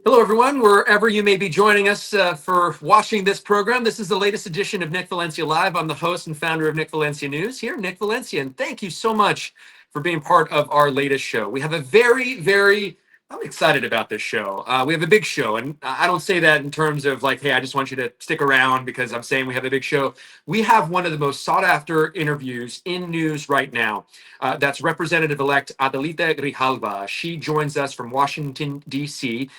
Hello, everyone, wherever you may be joining us for watching this program. This is the latest edition of Nick Valencia Live. I'm the host and founder of Nick Valencia News here, Nick Valencia, and thank you so much for being part of our latest show. We have a I'm excited about this show. We have a big show, and I don't say that in terms of like, hey, I just want you to stick around because I'm saying we have a big show. We have one of the most sought after interviews in news right now. That's Representative-elect Adelita Grijalva. She joins us from Washington, D.C.,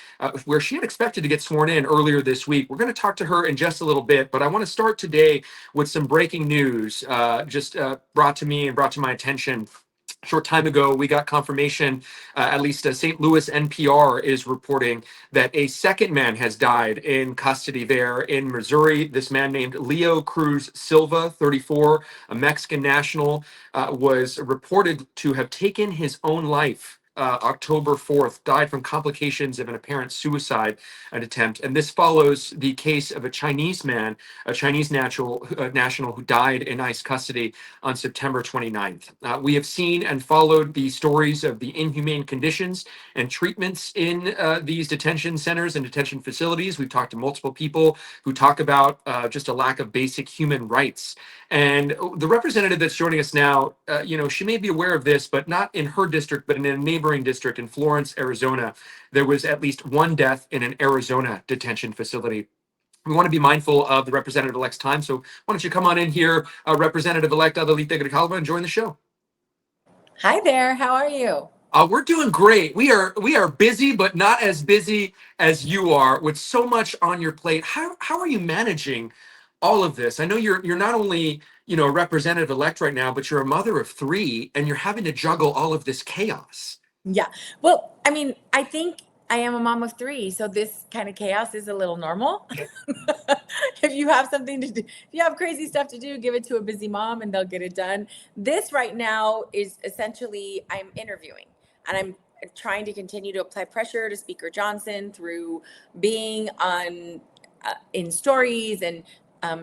where she had expected to get sworn in earlier this week. We're going to talk to her in just a little bit, but I want to start today with some breaking news just brought to me and brought to my attention. Short time ago, we got confirmation, at least St. Louis NPR is reporting that a second man has died in custody there in Missouri. This man named Leo Cruz Silva, 34, a Mexican national, was reported to have taken his own life. October 4th, died from complications of an apparent suicide attempt. And this follows the case of a Chinese man, a Chinese national who died in ICE custody on September 29th. We have seen and followed the stories of the inhumane conditions and treatments in these detention centers and detention facilities. We've talked to multiple people who talk about just a lack of basic human rights. And the representative that's joining us now, she may be aware of this, but not in her district, but in a neighboring district in Florence, Arizona. There was at least one death in an Arizona detention facility. We want to be mindful of the representative-elect's time, so why don't you come on in here, Representative-elect Adelita Grijalva, and join the show. Hi there, how are you? We're doing great. We are busy, but not as busy as you are, with so much on your plate. How are you managing all of this? I know you're not only a representative-elect right now, but you're a mother of three, and you're having to juggle all of this chaos. Yeah, well, I think I am a mom of three, so this kind of chaos is a little normal. If you have something to do, if you have crazy stuff to do, give it to a busy mom and they'll get it done. This right now is essentially I'm interviewing, and I'm trying to continue to apply pressure to Speaker Johnson through being on in stories and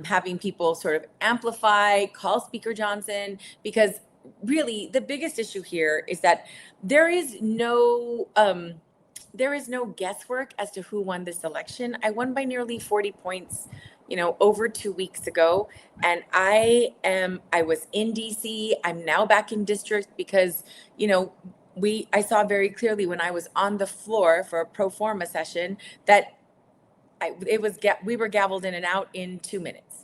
having people sort of amplify, call Speaker Johnson, because really the biggest issue here is that there is no guesswork as to who won this election. I won by nearly 40 points, over 2 weeks ago. And I was in DC. I'm now back in district because, I saw very clearly when I was on the floor for a pro forma session that we were gavelled in and out in 2 minutes.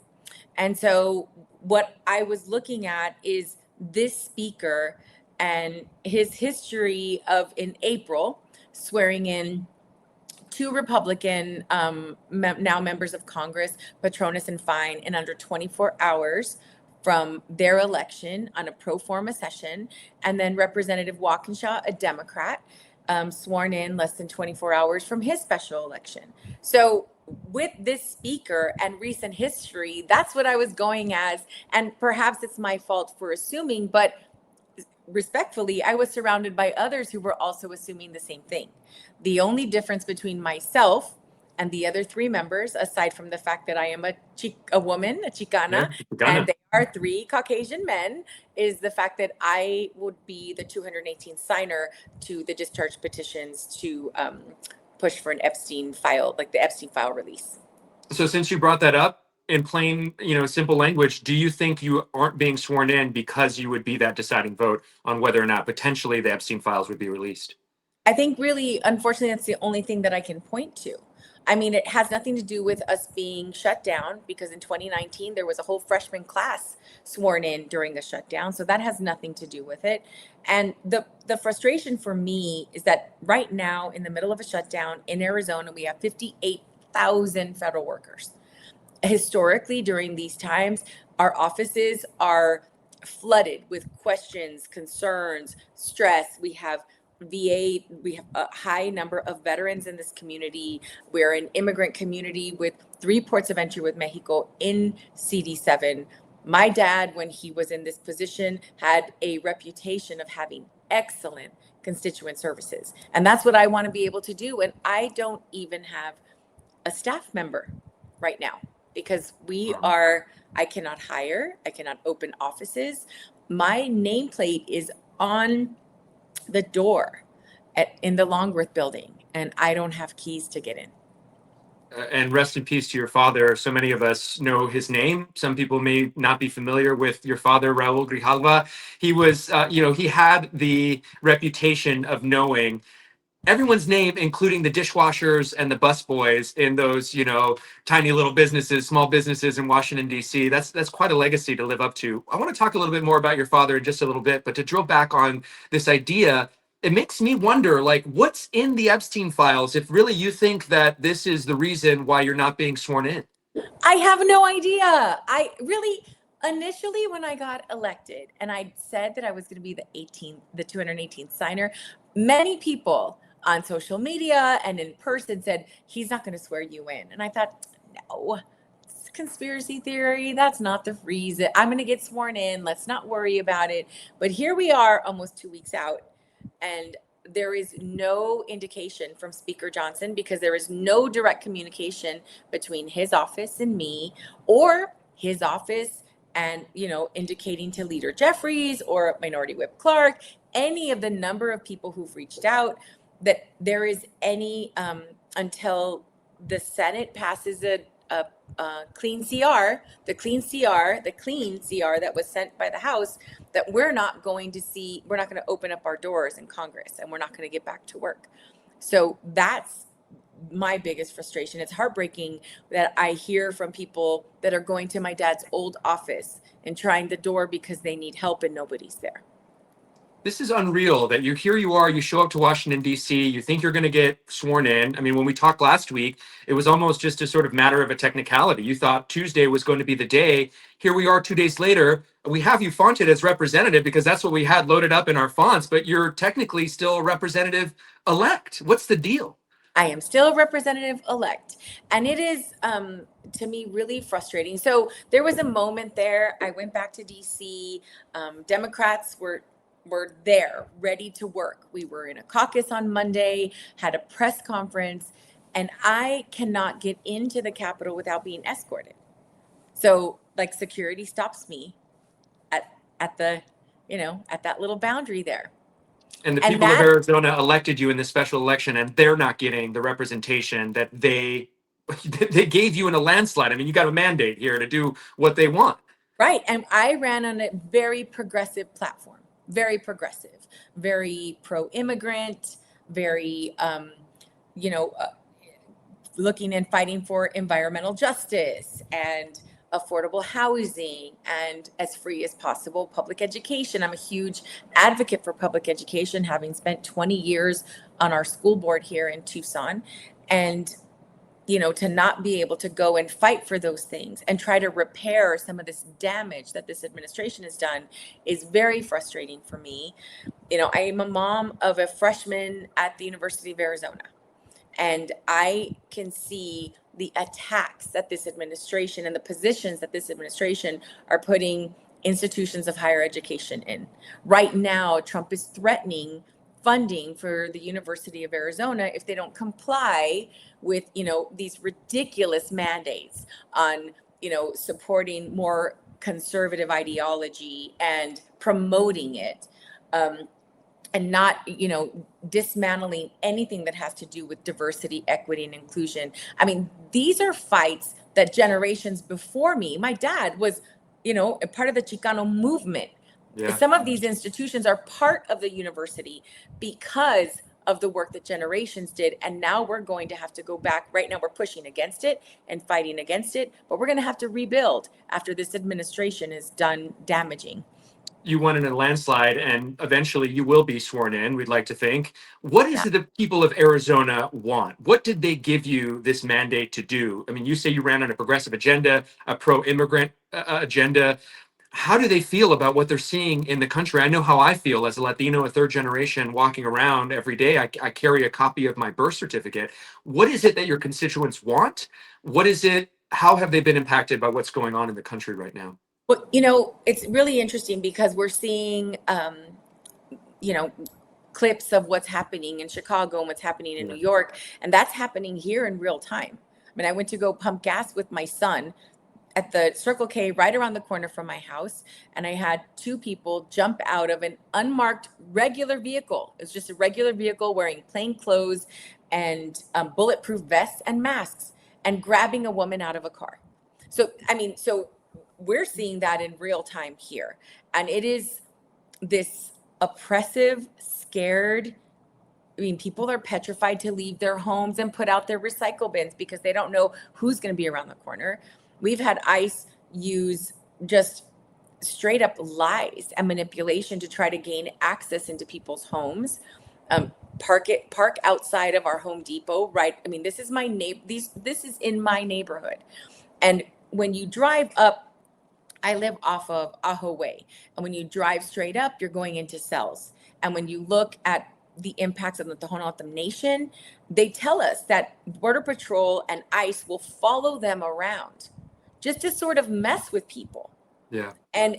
And so what I was looking at is this speaker and his history of in April swearing in two Republican now members of Congress, Petronas and Fine, in under 24 hours from their election on a pro forma session, and then Representative Walkinshaw, a Democrat, sworn in less than 24 hours from his special election. So with this speaker and recent history, that's what I was going as, and perhaps it's my fault for assuming, but respectfully, I was surrounded by others who were also assuming the same thing. The only difference between myself and the other three members, aside from the fact that I am a woman, a Chicana, and they are three Caucasian men, is the fact that I would be the 218th signer to the discharge petitions to push for an Epstein file, like the Epstein file release. So since you brought that up, in plain, simple language, do you think you aren't being sworn in because you would be that deciding vote on whether or not potentially the Epstein files would be released? I think really, unfortunately, that's the only thing that I can point to. It has nothing to do with us being shut down, because in 2019, there was a whole freshman class sworn in during the shutdown. So that has nothing to do with it. And the frustration for me is that right now, in the middle of a shutdown in Arizona, we have 58,000 federal workers. Historically, during these times, our offices are flooded with questions, concerns, stress. We have VA, we have a high number of veterans in this community. We're an immigrant community with 3 ports of entry with Mexico in CD7. My dad, when he was in this position, had a reputation of having excellent constituent services. And that's what I want to be able to do. And I don't even have a staff member right now, because I cannot hire, I cannot open offices. My nameplate is on the door in the Longworth building. and I don't have keys to get in. And rest in peace to your father. So many of us know his name. Some people may not be familiar with your father, Raul Grijalva. He was, he had the reputation of knowing everyone's name, including the dishwashers and the busboys in those, tiny little businesses, small businesses in Washington, D.C. That's quite a legacy to live up to. I want to talk a little bit more about your father in just a little bit, but to drill back on this idea, it makes me wonder, like, what's in the Epstein files if really you think that this is the reason why you're not being sworn in? I have no idea. I really, initially when I got elected and I said that I was going to be the 218th signer, many people on social media and in person said, he's not going to swear you in. And I thought, no, it's a conspiracy theory. That's not the reason. I'm going to get sworn in. Let's not worry about it. But here we are almost 2 weeks out, and there is no indication from Speaker Johnson, because there is no direct communication between his office and me, or his office and, indicating to Leader Jeffries or Minority Whip Clark, any of the number of people who've reached out, that there is any, until the Senate passes a clean CR, the clean CR that was sent by the House, that we're not going to open up our doors in Congress, and we're not going to get back to work. So that's my biggest frustration. It's heartbreaking that I hear from people that are going to my dad's old office and trying the door because they need help and nobody's there. This is unreal that you show up to Washington, D.C., you think you're going to get sworn in. I mean, when we talked last week, it was almost just a sort of matter of a technicality. You thought Tuesday was going to be the day. Here we are 2 days later. We have you fonted as representative because that's what we had loaded up in our fonts, but you're technically still representative elect. What's the deal? I am still representative elect. And it is, to me, really frustrating. So there was a moment there. I went back to DC. Democrats were there, ready to work. We were in a caucus on Monday, had a press conference, and I cannot get into the Capitol without being escorted. So, security stops me at the, at that little boundary there. And the people of Arizona elected you in this special election, and they're not getting the representation that they gave you in a landslide. I mean, you got a mandate here to do what they want. Right. And I ran on a very progressive platform, very progressive, very pro-immigrant, very, looking and fighting for environmental justice and affordable housing and as free as possible public education. I'm a huge advocate for public education, having spent 20 years on our school board here in Tucson. And, to not be able to go and fight for those things and try to repair some of this damage that this administration has done is very frustrating for me. I am a mom of a freshman at the University of Arizona, and I can see the attacks that this administration and the positions that this administration are putting institutions of higher education in. Right now, Trump is threatening funding for the University of Arizona if they don't comply with, these ridiculous mandates on, supporting more conservative ideology and promoting it. And not, dismantling anything that has to do with diversity, equity, and inclusion. I mean, these are fights that generations before me, my dad was, a part of the Chicano movement. Yeah. Some of these institutions are part of the university because of the work that generations did. And now we're going to have to go back. Right now, we're pushing against it and fighting against it, but we're going to have to rebuild after this administration is done damaging. You won in a landslide, and eventually you will be sworn in, we'd like to think. What is it the people of Arizona want? What did they give you this mandate to do? I mean, you say you ran on a progressive agenda, a pro-immigrant agenda. How do they feel about what they're seeing in the country? I know how I feel as a Latino, a third generation, walking around every day. I carry a copy of my birth certificate. What is it that your constituents want? What is it? How have they been impacted by what's going on in the country right now? Well, it's really interesting because we're seeing, clips of what's happening in Chicago and what's happening in New York. And that's happening here in real time. I mean, I went to go pump gas with my son at the Circle K right around the corner from my house, and I had two people jump out of an unmarked regular vehicle. It's just a regular vehicle wearing plain clothes and bulletproof vests and masks, and grabbing a woman out of a car. So, I mean, so we're seeing that in real time here. And it is this oppressive, scared, I mean, people are petrified to leave their homes and put out their recycle bins because they don't know who's going to be around the corner. We've had ICE use just straight up lies and manipulation to try to gain access into people's homes. Park outside of our Home Depot, right? I mean, this is my this is in my neighborhood. And when you drive up, I live off of Ajo Way. And when you drive straight up, you're going into cells. And when you look at the impacts of the Tohono O'odham Nation, they tell us that Border Patrol and ICE will follow them around just to sort of mess with people. Yeah. And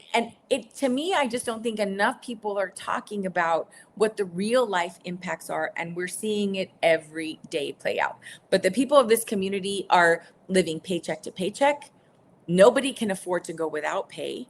it, to me, I just don't think enough people are talking about what the real life impacts are, and we're seeing it every day play out. But the people of this community are living paycheck to paycheck. Nobody can afford to go without pay,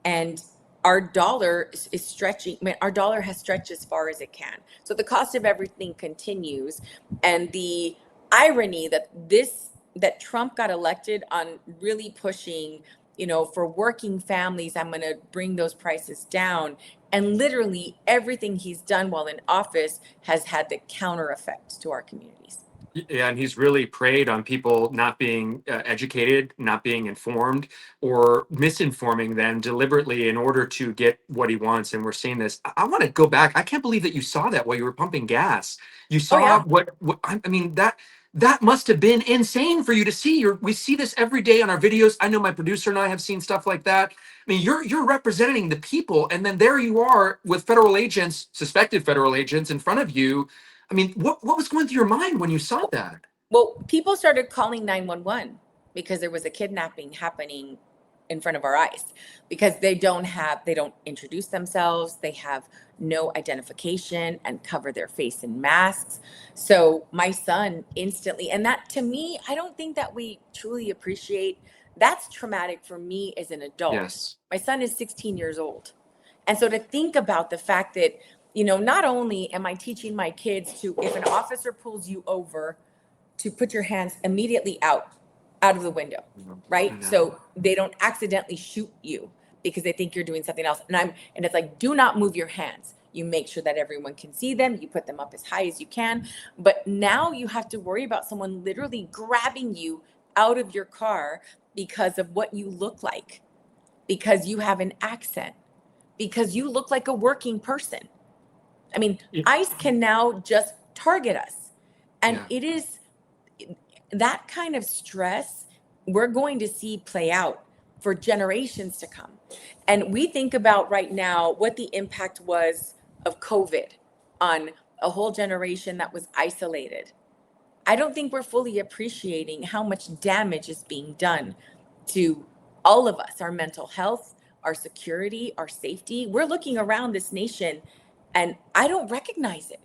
and our dollar is stretching. I mean, our dollar has stretched as far as it can. So the cost of everything continues, and the irony that Trump got elected on really pushing, you know, for working families, I'm going to bring those prices down. And literally everything he's done while in office has had the counter effect to our communities. Yeah, and he's really preyed on people not being educated, not being informed, or misinforming them deliberately in order to get what he wants. And we're seeing this. I want to go back. I can't believe that you saw that while you were pumping gas. You Oh, saw yeah. what I mean, that must have been insane for you to see. We see this every day on our videos. I know my producer and I have seen stuff like that. I mean, you're representing the people, and then there you are with federal agents, suspected federal agents, in front of you. I mean, what was going through your mind when you saw that? Well, people started calling 911 because there was a kidnapping happening in front of our eyes, because they don't introduce themselves. They have no identification and cover their face in masks. So my son instantly, and that, to me, I don't think that we truly appreciate. That's traumatic for me as an adult. Yes. My son is 16 years old. And so to think about the fact that, you know, not only am I teaching my kids to, if an officer pulls you over, to put your hands immediately out of the window, right? So they don't accidentally shoot you because they think you're doing something else. And it's like, do not move your hands. You make sure that everyone can see them. You put them up as high as you can. But now you have to worry about someone literally grabbing you out of your car because of what you look like, because you have an accent, because you look like a working person. I mean, ICE can now just target us. And it is that kind of stress we're going to see play out for generations to come. And we think about right now what the impact was of COVID on a whole generation that was isolated. I don't think we're fully appreciating how much damage is being done to all of us, our mental health, our security, our safety. We're looking around this nation and I don't recognize it.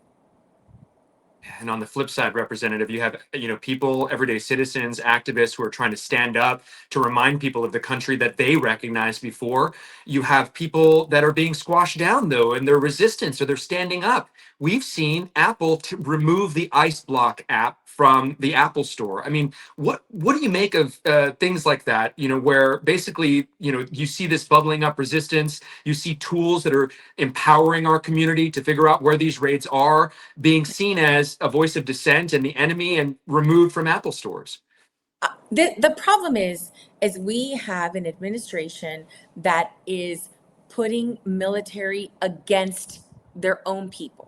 And on the flip side, Representative, you have, people, everyday citizens, activists who are trying to stand up to remind people of the country that they recognized before. You have people that are being squashed down, though, in their resistance, or they're standing up. We've seen Apple to remove the Ice Block app from the Apple Store. I mean, what do you make of things like that, where basically, you see this bubbling up resistance, you see tools that are empowering our community to figure out where these raids are, being seen as a voice of dissent and the enemy and removed from Apple stores? The problem is we have an administration that is putting military against their own people.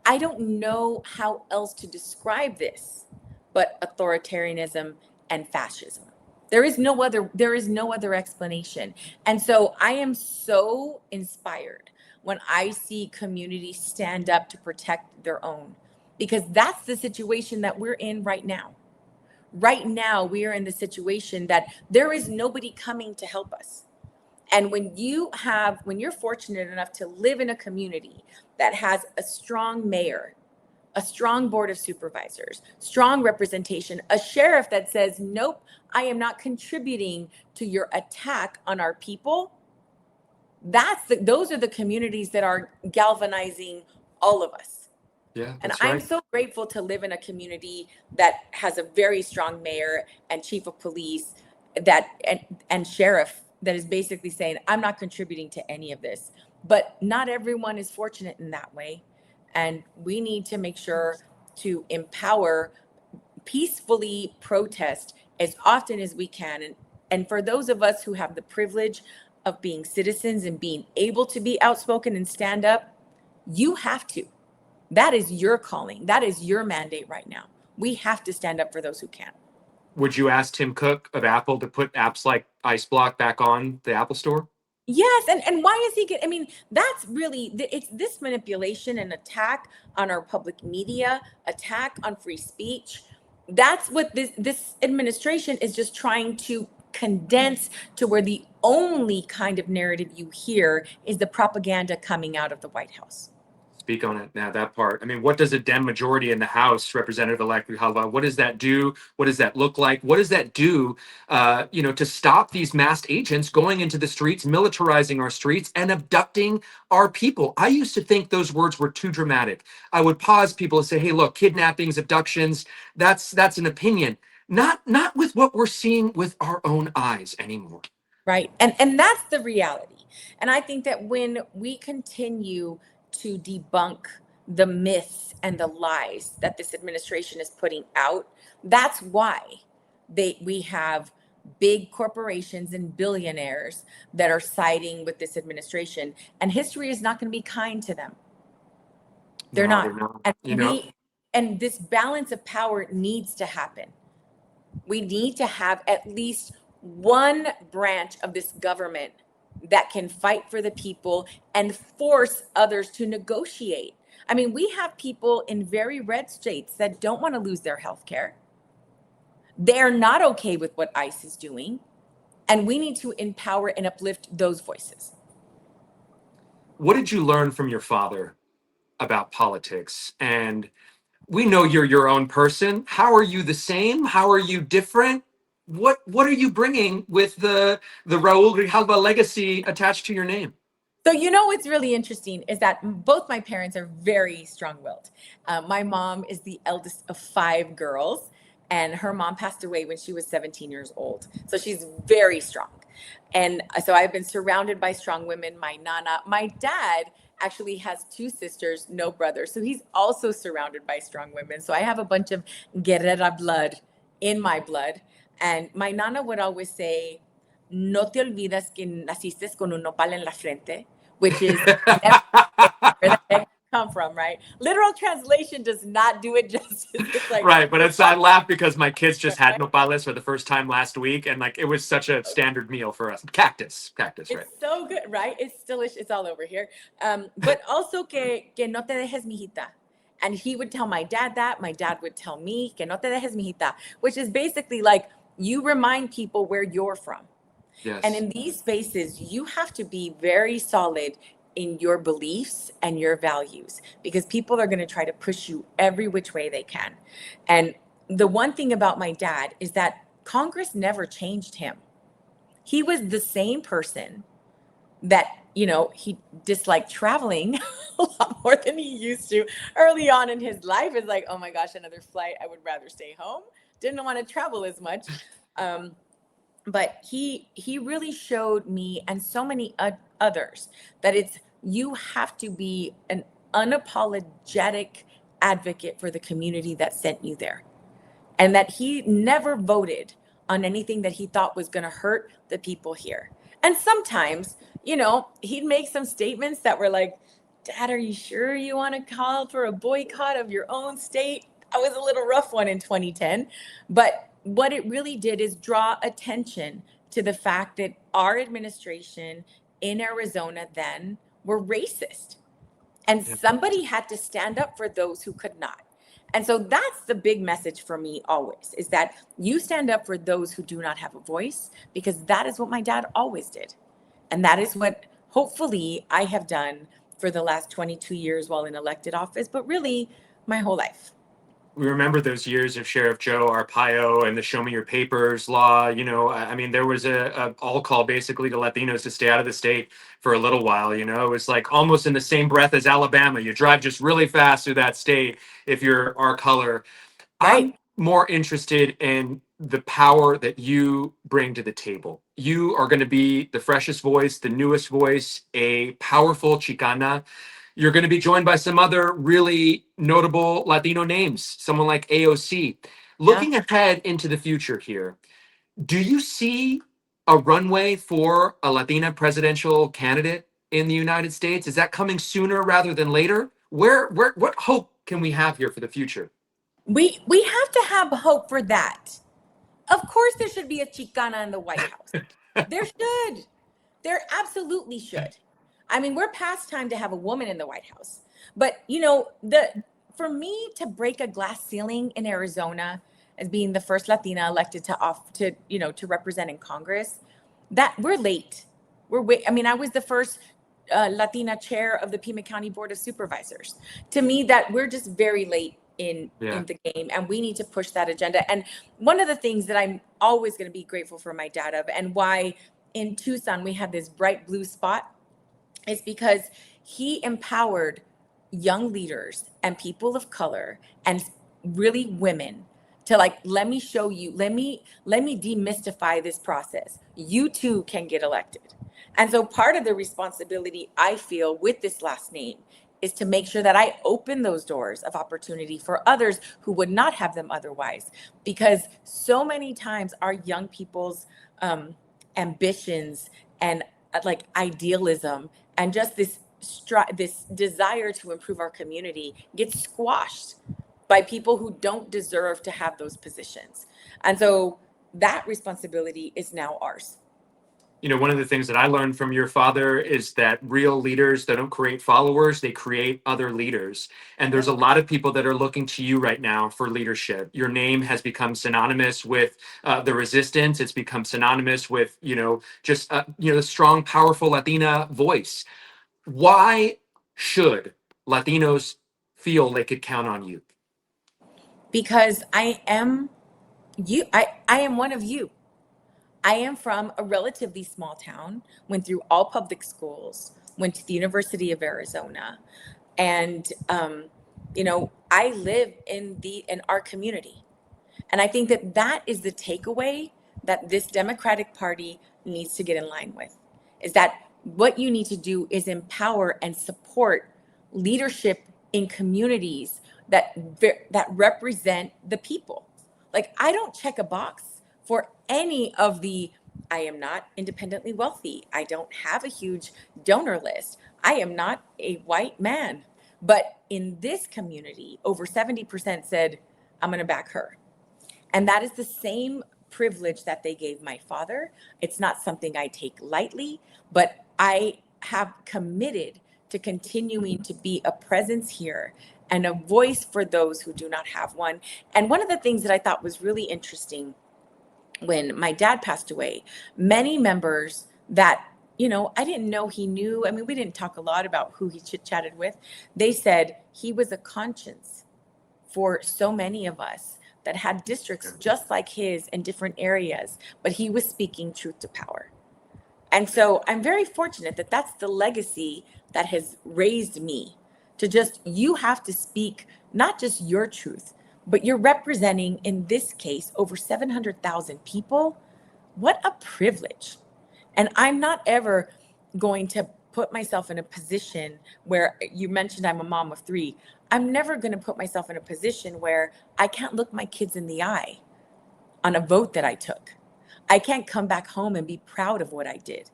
I don't know how else to describe this but authoritarianism and fascism. There is no other explanation. And so I am so inspired when I see communities stand up to protect their own, because that's the situation that we're in right now. Right now, we are in the situation that there is nobody coming to help us. And when you're fortunate enough to live in a community that has a strong mayor, a strong board of supervisors, strong representation, a sheriff that says, nope, I am not contributing to your attack on our people. Those are the communities that are galvanizing all of us. Yeah, And that's I'm right. so grateful to live in a community that has a very strong mayor and chief of police and sheriff that is basically saying, I'm not contributing to any of this. But not everyone is fortunate in that way. And we need to make sure to empower, peacefully protest as often as we can. And for those of us who have the privilege of being citizens and being able to be outspoken and stand up, you have to. That is your calling. That is your mandate right now. We have to stand up for those who can't. Would you ask Tim Cook of Apple to put apps like Ice Block back on the Apple Store? Yes, and why is he I mean, that's really it's this manipulation and attack on our public media, attack on free speech. That's what this administration is just trying to condense to where the only kind of narrative you hear is the propaganda coming out of the White House. Speak on it now, that part. I mean, what does a Dem majority in the House, Representative-elect Grijalva, what does that do? What does that look like? What does that do, to stop these masked agents going into the streets, militarizing our streets, and abducting our people? I used to think those words were too dramatic. I would pause people and say, hey, look, kidnappings, abductions, that's an opinion. Not with what we're seeing with our own eyes anymore. Right. And that's the reality. And I think that when we continue to debunk the myths and the lies that this administration is putting out, that's why we have big corporations and billionaires that are siding with this administration, and history is not going to be kind to them. They're No, not. they're not. And this balance of power needs to happen. We need to have at least one branch of this government that can fight for the people and force others to negotiate. I mean, we have people in very red states that don't want to lose their health care. They're not okay with what ICE is doing. And we need to empower and uplift those voices. What did you learn from your father about politics? And we know you're your own person. How are you the same? How are you different? What are you bringing with the Raul Grijalva legacy attached to your name? So, what's really interesting is that both my parents are very strong-willed. My mom is the eldest of 5 girls, and her mom passed away when she was 17 years old. So she's very strong. And so I've been surrounded by strong women. My nana, my dad actually has 2 sisters, no brothers. So he's also surrounded by strong women. So I have a bunch of guerrera blood in my blood. And my nana would always say, no te olvidas que naciste con un nopal en la frente, which is where the heck come from, right? Literal translation does not do it justice. It's like, right, but I laugh because my kids just had nopales for the first time last week, and it was such a standard meal for us. Cactus, right? It's so good, right? It's delicious. It's all over here. But also que no te dejes, mijita. And he would tell my dad that. My dad would tell me que no te dejes, mijita, which is basically like, you remind people where you're from. Yes. And in these spaces, you have to be very solid in your beliefs and your values, because people are going to try to push you every which way they can. And the one thing about my dad is that Congress never changed him. He was the same person that, he disliked traveling a lot more than he used to early on in his life. It's like, oh my gosh, another flight. I would rather stay home. Didn't want to travel as much. But he really showed me and so many others that you have to be an unapologetic advocate for the community that sent you there. And that he never voted on anything that he thought was going to hurt the people here. And sometimes, he'd make some statements that were like, Dad, are you sure you want to call for a boycott of your own state? That was a little rough one in 2010. But what it really did is draw attention to the fact that our administration in Arizona then were racist. And somebody had to stand up for those who could not. And so that's the big message for me always, is that you stand up for those who do not have a voice, because that is what my dad always did. And that is what hopefully I have done for the last 22 years while in elected office, but really my whole life. We remember those years of Sheriff Joe Arpaio and the Show Me Your Papers law. I mean, there was a all call basically to Latinos to stay out of the state for a little while. It was like almost in the same breath as Alabama. You drive just really fast through that state if you're our color. Right. I'm more interested in the power that you bring to the table. You are going to be the freshest voice, the newest voice, a powerful Chicana. You're going to be joined by some other really notable Latino names, someone like AOC. Looking ahead into the future here, do you see a runway for a Latina presidential candidate in the United States? Is that coming sooner rather than later? What hope can we have here for the future? We have to have hope for that. Of course, there should be a Chicana in the White House. There should. There absolutely should. I mean, we're past time to have a woman in the White House. But for me to break a glass ceiling in Arizona as being the first Latina elected to represent in Congress, that we're late. I mean, I was the first Latina chair of the Pima County Board of Supervisors. To me, that we're just very late in the game, and we need to push that agenda. And one of the things that I'm always going to be grateful for my dad of, and why in Tucson we have this bright blue spot, is because he empowered young leaders and people of color and really women to let me show you, let me demystify this process. You too can get elected. And so part of the responsibility I feel with this last name is to make sure that I open those doors of opportunity for others who would not have them otherwise. Because so many times our young people's ambitions and idealism and just this desire to improve our community gets squashed by people who don't deserve to have those positions. And so that responsibility is now ours. One of the things that I learned from your father is that real leaders, they don't create followers, they create other leaders. And there's a lot of people that are looking to you right now for leadership. Your name has become synonymous with the resistance. It's become synonymous with, the strong, powerful Latina voice. Why should Latinos feel they could count on you? Because I am you. I am one of you. I am from a relatively small town, went through all public schools, went to the University of Arizona. And, I live in our community. And I think that is the takeaway that this Democratic Party needs to get in line with, is that what you need to do is empower and support leadership in communities that represent the people. I don't check a box for any of I am not independently wealthy. I don't have a huge donor list. I am not a white man. But in this community, over 70% said, I'm going to back her. And that is the same privilege that they gave my father. It's not something I take lightly, but I have committed to continuing to be a presence here and a voice for those who do not have one. And one of the things that I thought was really interesting when my dad passed away, many members that, I didn't know he knew. I mean, we didn't talk a lot about who he chit-chatted with. They said he was a conscience for so many of us that had districts just like his in different areas, but he was speaking truth to power. And so I'm very fortunate that that's the legacy that has raised me to you have to speak not just your truth, but you're representing, in this case, over 700,000 people. What a privilege. And I'm not ever going to put myself in a position where, you mentioned I'm a mom of 3. I'm never going to put myself in a position where I can't look my kids in the eye on a vote that I took. I can't come back home and be proud of what I did.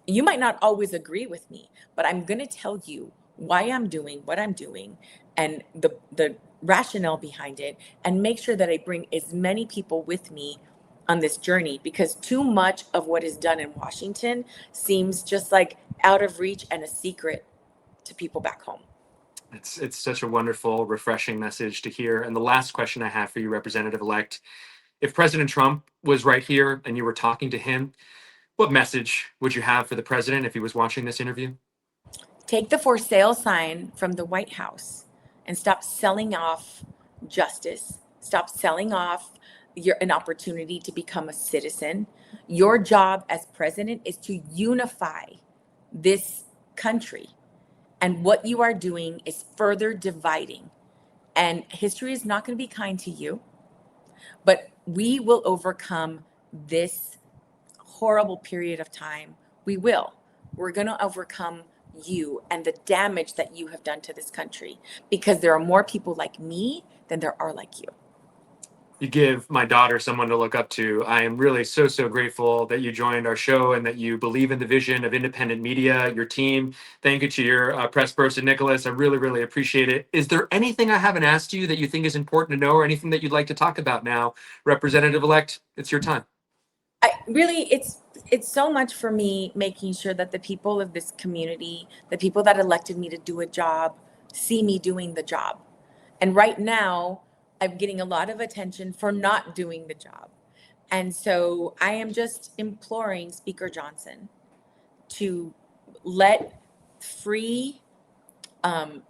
You might not always agree with me, but I'm going to tell you why I'm doing what I'm doing and the rationale behind it, and make sure that I bring as many people with me on this journey, because too much of what is done in Washington seems just like out of reach and a secret to people back home. It's such a wonderful, refreshing message to hear. And the last question I have for you, Representative-elect, if President Trump was right here and you were talking to him, what message would you have for the president if he was watching this interview? Take the for sale sign from the White House and stop selling off justice. Stop selling off an opportunity to become a citizen. Your job as president is to unify this country. And what you are doing is further dividing. And history is not going to be kind to you, but we will overcome this horrible period of time. We will. We're going to overcome you and the damage that you have done to this country, because there are more people like me than there are like you. You give my daughter someone to look up to. I am really so grateful that you joined our show and that you believe in the vision of independent media, your team. Thank you to your press person, Nicholas. I really appreciate it. Is there anything I haven't asked you that you think is important to know, or anything that you'd like to talk about now? Representative-elect, it's your time. It's so much for me making sure that the people of this community, the people that elected me to do a job, see me doing the job. And right now, I'm getting a lot of attention for not doing the job. And so I am just imploring Speaker Johnson to let free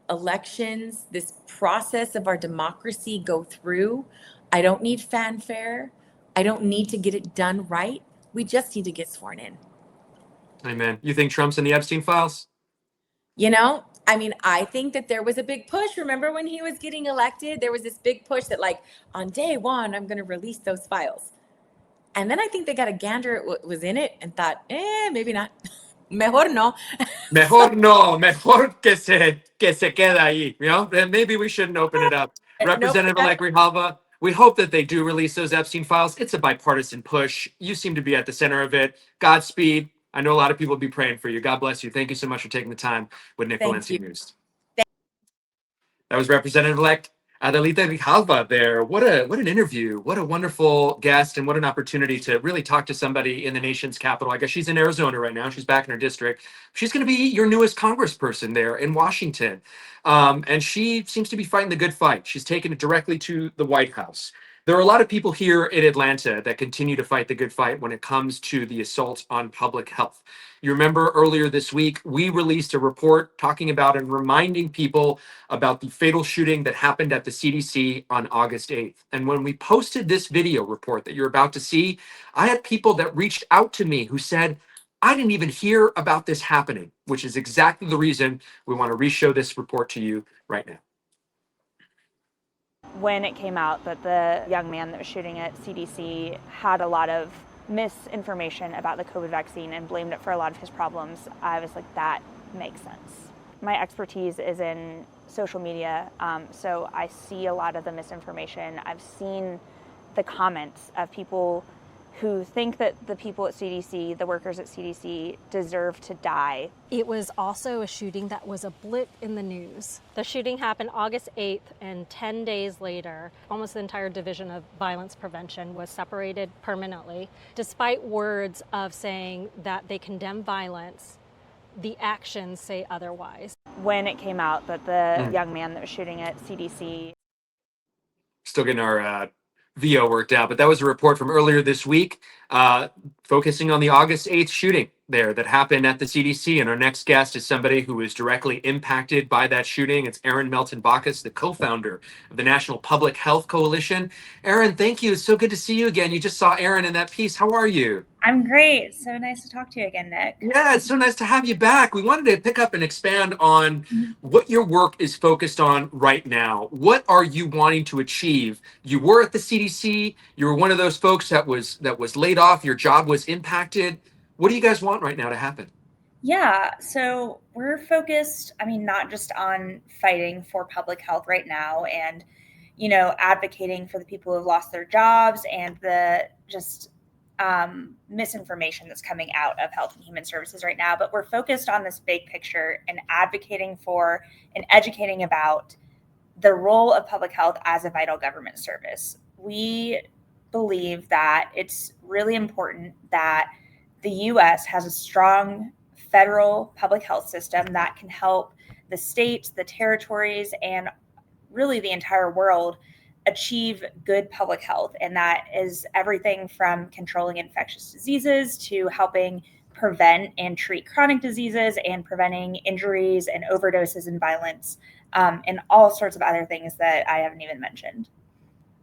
elections, this process of our democracy, go through. I don't need fanfare. I don't need to get it done right. We just need to get sworn in. Amen. You think Trump's in the Epstein Files? I think that there was a big push. Remember when he was getting elected, there was this big push that, like, on day one, I'm going to release those files. And then I think they got a gander at what was in it and thought, maybe not. Mejor no. Mejor no. Mejor que se queda ahí. You know, then maybe we shouldn't open it up. Representative-elect Grijalva, we hope that they do release those Epstein files. It's a bipartisan push. You seem to be at the center of it. Godspeed. I know a lot of people will be praying for you. God bless you. Thank you so much for taking the time with Nick Valencia News. That was Representative-elect Adelita Grijalva there. What an interview. What a wonderful guest, and what an opportunity to really talk to somebody in the nation's capital. I guess she's in Arizona right now. She's back in her district. She's going to be your newest congressperson there in Washington. And she seems to be fighting the good fight. She's taken it directly to the White House. There are a lot of people here in Atlanta that continue to fight the good fight when it comes to the assault on public health. You remember earlier this week, we released a report talking about and reminding people about the fatal shooting that happened at the CDC on August 8th. And when we posted this video report that you're about to see, I had people that reached out to me who said, I didn't even hear about this happening, which is exactly the reason we want to re-show this report to you right now. When it came out that the young man that was shooting at CDC had a lot of misinformation about the COVID vaccine and blamed it for a lot of his problems, I was like, that makes sense. My expertise is in social media, so I see a lot of the misinformation. I've seen the comments of people who think that the people at CDC, the workers at CDC, deserve to die. It was also a shooting that was a blip in the news. The shooting happened August 8th, and 10 days later, almost the entire division of violence prevention was separated permanently. Despite words of saying that they condemn violence, the actions say otherwise. When it came out that the young man that was shooting at CDC... Still getting our VO worked out, but that was a report from earlier this week, focusing on the August 8th shooting there that happened at the CDC. And our next guest is somebody who was directly impacted by that shooting. It's Aryn Milton-Backus, the co-founder of the National Public Health Coalition. Aryn, thank you. It's so good to see you again. You just saw Aryn in that piece. How are you? I'm great. So nice to talk to you again, Nick. Yeah, it's so nice to have you back. We wanted to pick up and expand on what your work is focused on right now. What are you wanting to achieve? You were at the CDC. You were one of those folks that was laid off. Your job was impacted. What do you guys want right now to happen? Yeah, so we're focused, not just on fighting for public health right now and, advocating for the people who have lost their jobs and the just misinformation that's coming out of Health and Human Services right now. But we're focused on this big picture and advocating for and educating about the role of public health as a vital government service. We believe that it's really important that the U.S. has a strong federal public health system that can help the states, the territories, and really the entire world achieve good public health. And that is everything from controlling infectious diseases to helping prevent and treat chronic diseases and preventing injuries and overdoses and violence and all sorts of other things that I haven't even mentioned.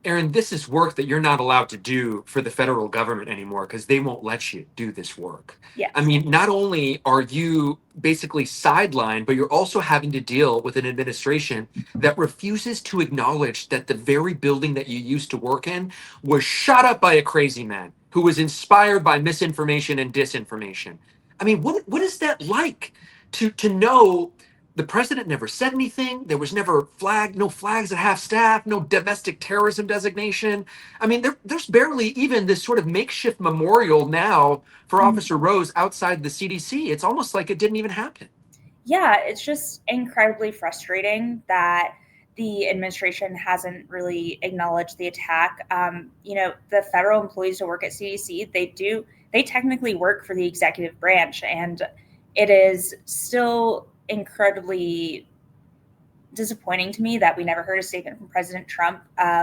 Aryn, this is work that you're not allowed to do for the federal government anymore because they won't let you do this work. Yes. I mean, not only are you basically sidelined, but you're also having to deal with an administration that refuses to acknowledge that the very building that you used to work in was shot up by a crazy man who was inspired by misinformation and disinformation. I mean, what is that like to know the president never said anything? There was never no flags at half staff, no domestic terrorism designation. I mean, there's barely even this sort of makeshift memorial now for Officer Rose outside the CDC. It's almost like it didn't even happen. Yeah, it's just incredibly frustrating that the administration hasn't really acknowledged the attack. The federal employees who work at CDC, they technically work for the executive branch, and it is still incredibly disappointing to me that we never heard a statement from President Trump.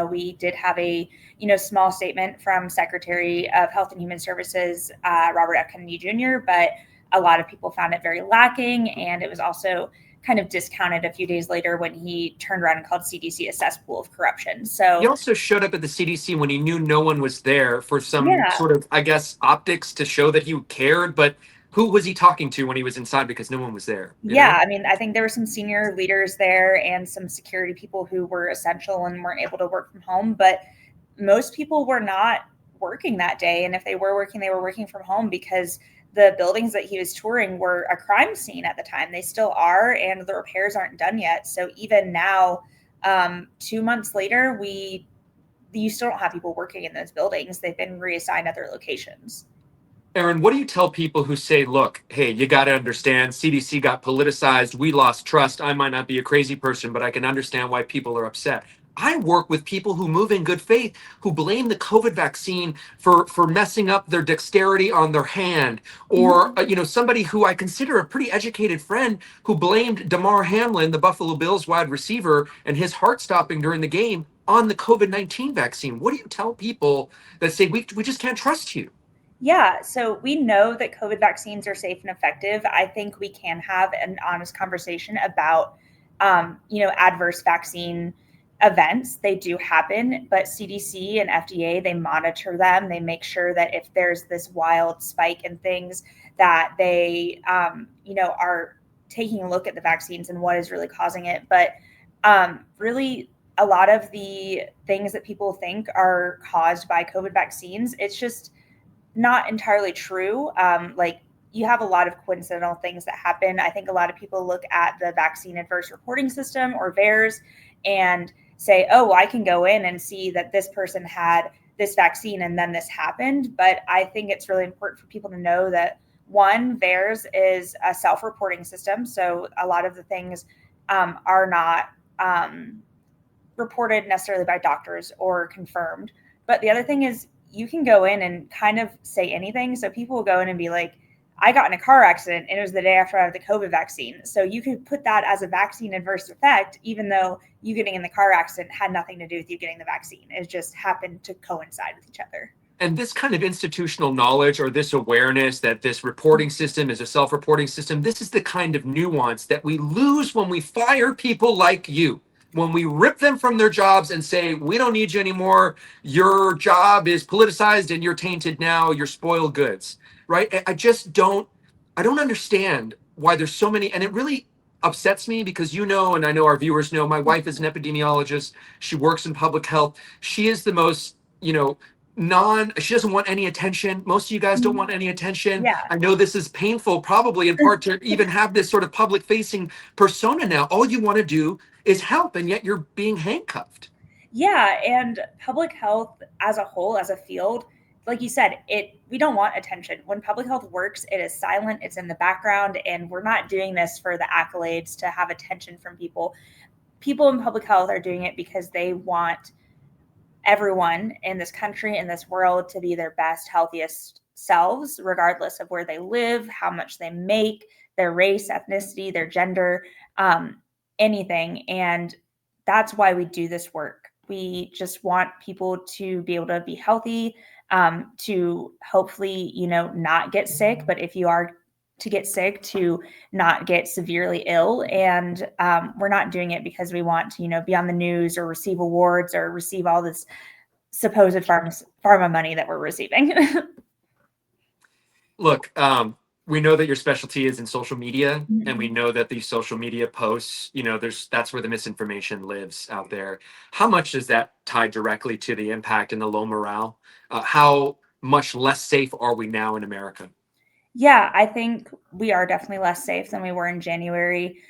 We did have a small statement from Secretary of Health and Human Services, Robert F. Kennedy Jr., but a lot of people found it very lacking, and it was also kind of discounted a few days later when he turned around and called CDC a cesspool of corruption. So he also showed up at the CDC when he knew no one was there for some sort of, I guess, optics to show that he cared, but who was he talking to when he was inside because no one was there? You know? I mean, I think there were some senior leaders there and some security people who were essential and weren't able to work from home, but most people were not working that day. And if they were working, they were working from home because the buildings that he was touring were a crime scene at the time. They still are, and the repairs aren't done yet. So even now, 2 months later, you still don't have people working in those buildings. They've been reassigned other locations. Aryn, what do you tell people who say, look, hey, you got to understand, CDC got politicized, we lost trust. I might not be a crazy person, but I can understand why people are upset. I work with people who move in good faith, who blame the COVID vaccine for messing up their dexterity on their hand, or somebody who I consider a pretty educated friend who blamed Damar Hamlin, the Buffalo Bills wide receiver, and his heart stopping during the game on the COVID-19 vaccine. What do you tell people that say we just can't trust you? Yeah, so we know that COVID vaccines are safe and effective. I think we can have an honest conversation about, adverse vaccine events. They do happen, but CDC and FDA, they monitor them. They make sure that if there's this wild spike in things, that they, are taking a look at the vaccines and what is really causing it. But really, a lot of the things that people think are caused by COVID vaccines, it's just not entirely true. You have a lot of coincidental things that happen. I think a lot of people look at the vaccine adverse reporting system, or VAERS, and say, oh, well, I can go in and see that this person had this vaccine and then this happened. But I think it's really important for people to know that, one, VAERS is a self-reporting system. So a lot of the things are not reported necessarily by doctors or confirmed. But the other thing is, you can go in and kind of say anything. So people will go in and be like, I got in a car accident and it was the day after I had the COVID vaccine. So you could put that as a vaccine adverse effect, even though you getting in the car accident had nothing to do with you getting the vaccine. It just happened to coincide with each other. And this kind of institutional knowledge, or this awareness that this reporting system is a self-reporting system, this is the kind of nuance that we lose when we fire people like you. When we rip them from their jobs and say, we don't need you anymore, your job is politicized and you're tainted now, you're spoiled goods, right? I don't understand why there's so many, and it really upsets me because and I know our viewers know, my wife is an epidemiologist. She works in public health. She is the most, she doesn't want any attention. Most of you guys don't want any attention. Yeah. I know this is painful, probably in part to even have this sort of public facing persona now. All you want to do is help, and yet you're being handcuffed. Yeah, and public health as a whole, as a field, like you said, we don't want attention. When public health works, it is silent, it's in the background, and we're not doing this for the accolades to have attention from people. People in public health are doing it because they want everyone in this country, in this world, to be their best, healthiest selves, regardless of where they live, how much they make, their race, ethnicity, their gender, anything. And that's why we do this work. We just want people to be able to be healthy, to hopefully, not get sick. But if you are to get sick to not get severely ill. And we're not doing it because we want to, be on the news or receive awards or receive all this supposed pharma money that we're receiving. Look, we know that your specialty is in social media, and we Mhm. know that these social media posts, that's where the misinformation lives out there. How much does that tie directly to the impact and the low morale? How much less safe are we now in America? Yeah, I think we are definitely less safe than we were in January.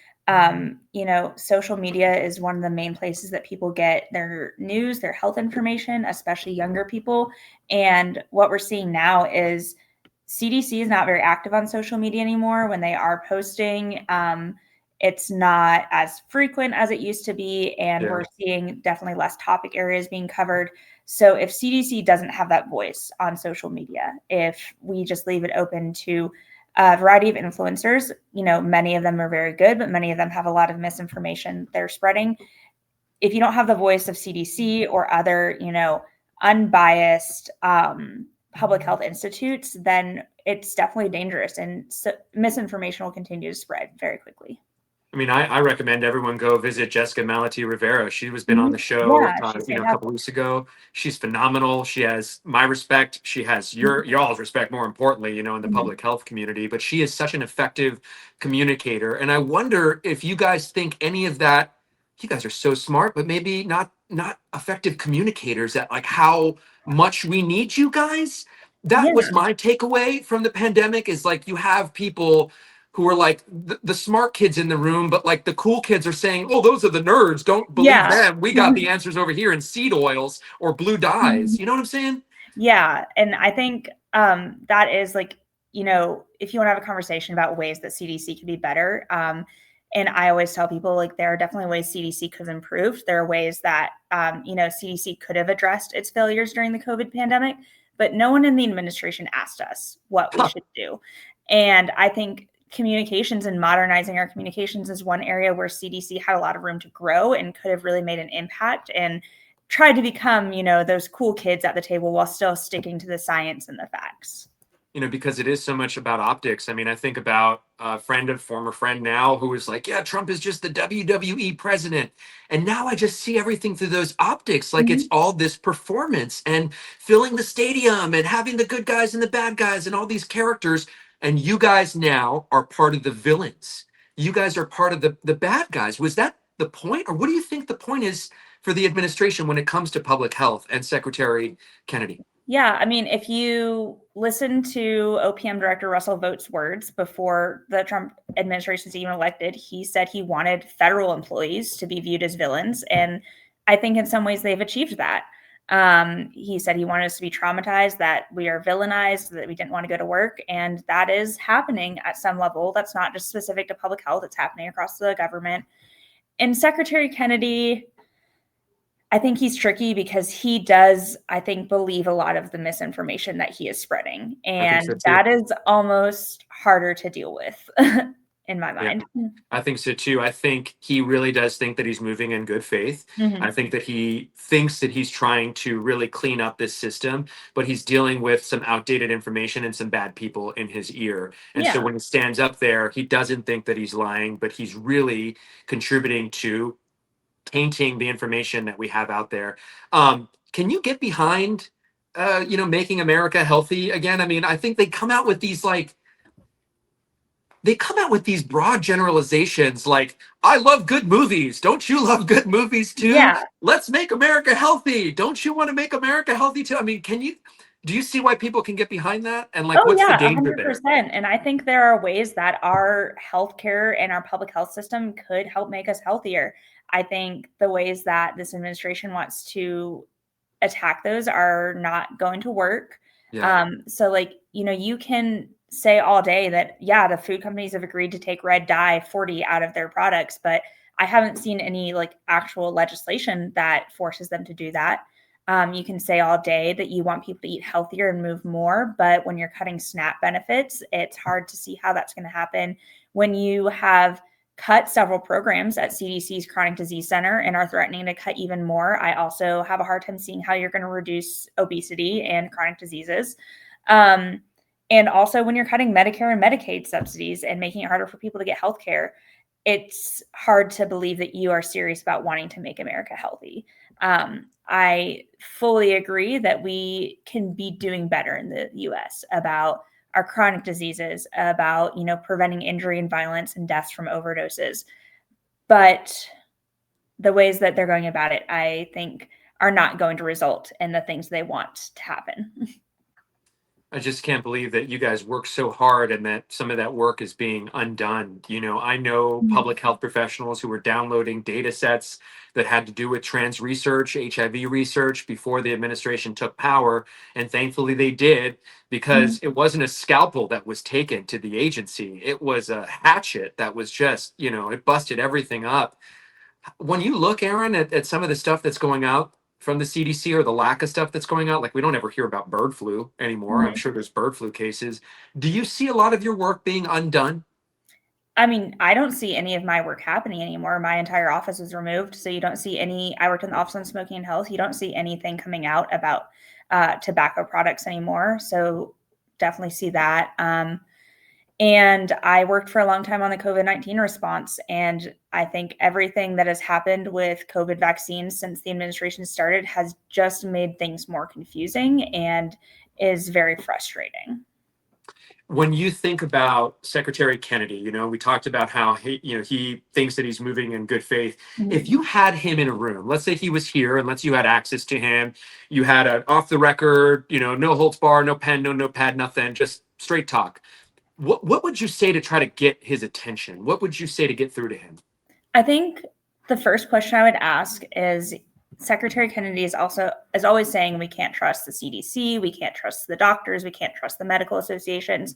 Social media is one of the main places that people get their news, their health information, especially younger people. And what we're seeing now is CDC is not very active on social media anymore. When they are posting, it's not as frequent as it used to be. And Yeah. we're seeing definitely less topic areas being covered. So if CDC doesn't have that voice on social media, if we just leave it open to a variety of influencers, many of them are very good, but many of them have a lot of misinformation they're spreading. If you don't have the voice of CDC or other, unbiased public health institutes, then it's definitely dangerous, and misinformation will continue to spread very quickly. I mean, I recommend everyone go visit Jessica Malati Rivera. She was been on the Mhm. show, Yeah, she's a couple fantastic. weeks ago. She's phenomenal. She has my respect. She has y'all's respect, more importantly, in the Mhm. public health community. But she is such an effective communicator. And I wonder if you guys think any of that. You guys are so smart, but maybe not effective communicators at like how much we need you guys. That was Yeah, my takeaway from the pandemic is like you have people who are like the smart kids in the room, but like the cool kids are saying, oh, those are the nerds. Don't believe yeah. them. We got the answers over here in seed oils or blue dyes. You know what I'm saying? Yeah, and I think that is like, if you want to have a conversation about ways that CDC could be better, and I always tell people like there are definitely ways CDC could have improved. There are ways that CDC could have addressed its failures during the COVID pandemic, but no one in the administration asked us what we Huh. should do. And I think communications and modernizing our communications is one area where CDC had a lot of room to grow and could have really made an impact and tried to become, those cool kids at the table while still sticking to the science and the facts. Because it is so much about optics. I mean, I think about a former friend now who was like, yeah, Trump is just the WWE president. And now I just see everything through those optics. Like it's Mhm. all this performance and filling the stadium and having the good guys and the bad guys and all these characters. And you guys now are part of the villains. You guys are part of the bad guys. Was that the point? Or what do you think the point is for the administration when it comes to public health and Secretary Kennedy? Yeah, I mean, if you listen to OPM Director Russell Vought's words before the Trump administration is even elected, he said he wanted federal employees to be viewed as villains. And I think in some ways they've achieved that. He said he wanted us to be traumatized, that we are villainized, that we didn't want to go to work. And that is happening at some level. That's not just specific to public health, it's happening across the government. And Secretary Kennedy, I think he's tricky because he does, I think, believe a lot of the misinformation that he is spreading. I think so And too. that is almost harder to deal with in my Yeah. mind. I think so too. I think he really does think that he's moving in good faith. I Mhm. think that he thinks that he's trying to really clean up this system, but he's dealing with some outdated information and some bad people in his ear. And so Yeah. when he stands up there, he doesn't think that he's lying, but he's really contributing to tainting the information that we have out there. Can you get behind, making America healthy again? I mean, I think they come out with these broad generalizations like, I love good movies. Don't you love good movies too? Yeah. Let's make America healthy. Don't you want to make America healthy too? I mean, do you see why people can get behind that? And like, Oh, what's the yeah, danger there? 100%. And I think there are ways that our healthcare and our public health system could help make us healthier. I think the ways that this administration wants to attack those are not going to work. Yeah. So like, you can say all day that, yeah, the food companies have agreed to take red dye 40 out of their products, but I haven't seen any like actual legislation that forces them to do that. You can say all day that you want people to eat healthier and move more, but when you're cutting SNAP benefits, it's hard to see how that's going to happen when you have cut several programs at CDC's Chronic Disease Center and are threatening to cut even more. I also have a hard time seeing how you're going to reduce obesity and chronic diseases. And also when you're cutting Medicare and Medicaid subsidies and making it harder for people to get health care, it's hard to believe that you are serious about wanting to make America healthy. I fully agree that we can be doing better in the US about our chronic diseases, about, preventing injury and violence and deaths from overdoses. But the ways that they're going about it, I think, are not going to result in the things they want to happen. I just can't believe that you guys work so hard and that some of that work is being undone. I know public health professionals who were downloading data sets that had to do with trans research, HIV research before the administration took power. And thankfully they did, because it wasn't a scalpel that was taken to the agency. It was a hatchet that was just, it busted everything up. When you look, Aryn, at some of the stuff that's going out from the CDC, or the lack of stuff that's going out, like we don't ever hear about bird flu anymore. I'm sure there's bird flu cases. Do you see a lot of your work being undone? I mean, I don't see any of my work happening anymore. My entire office was removed. So you don't see I worked in the Office on Smoking and Health. You don't see anything coming out about tobacco products anymore. So definitely see that. And I worked for a long time on the COVID-19 response. And I think everything that has happened with COVID vaccines since the administration started has just made things more confusing and is very frustrating. When you think about Secretary Kennedy, we talked about how he thinks that he's moving in good faith. If you had him in a room, let's say he was here, and you had access to him, you had an off the record, no holds bar, no pen, no notepad, nothing, just straight talk. What would you say to try to get his attention? What would you say to get through to him? I think the first question I would ask is, Secretary Kennedy is always saying we can't trust the CDC, we can't trust the doctors, we can't trust the medical associations.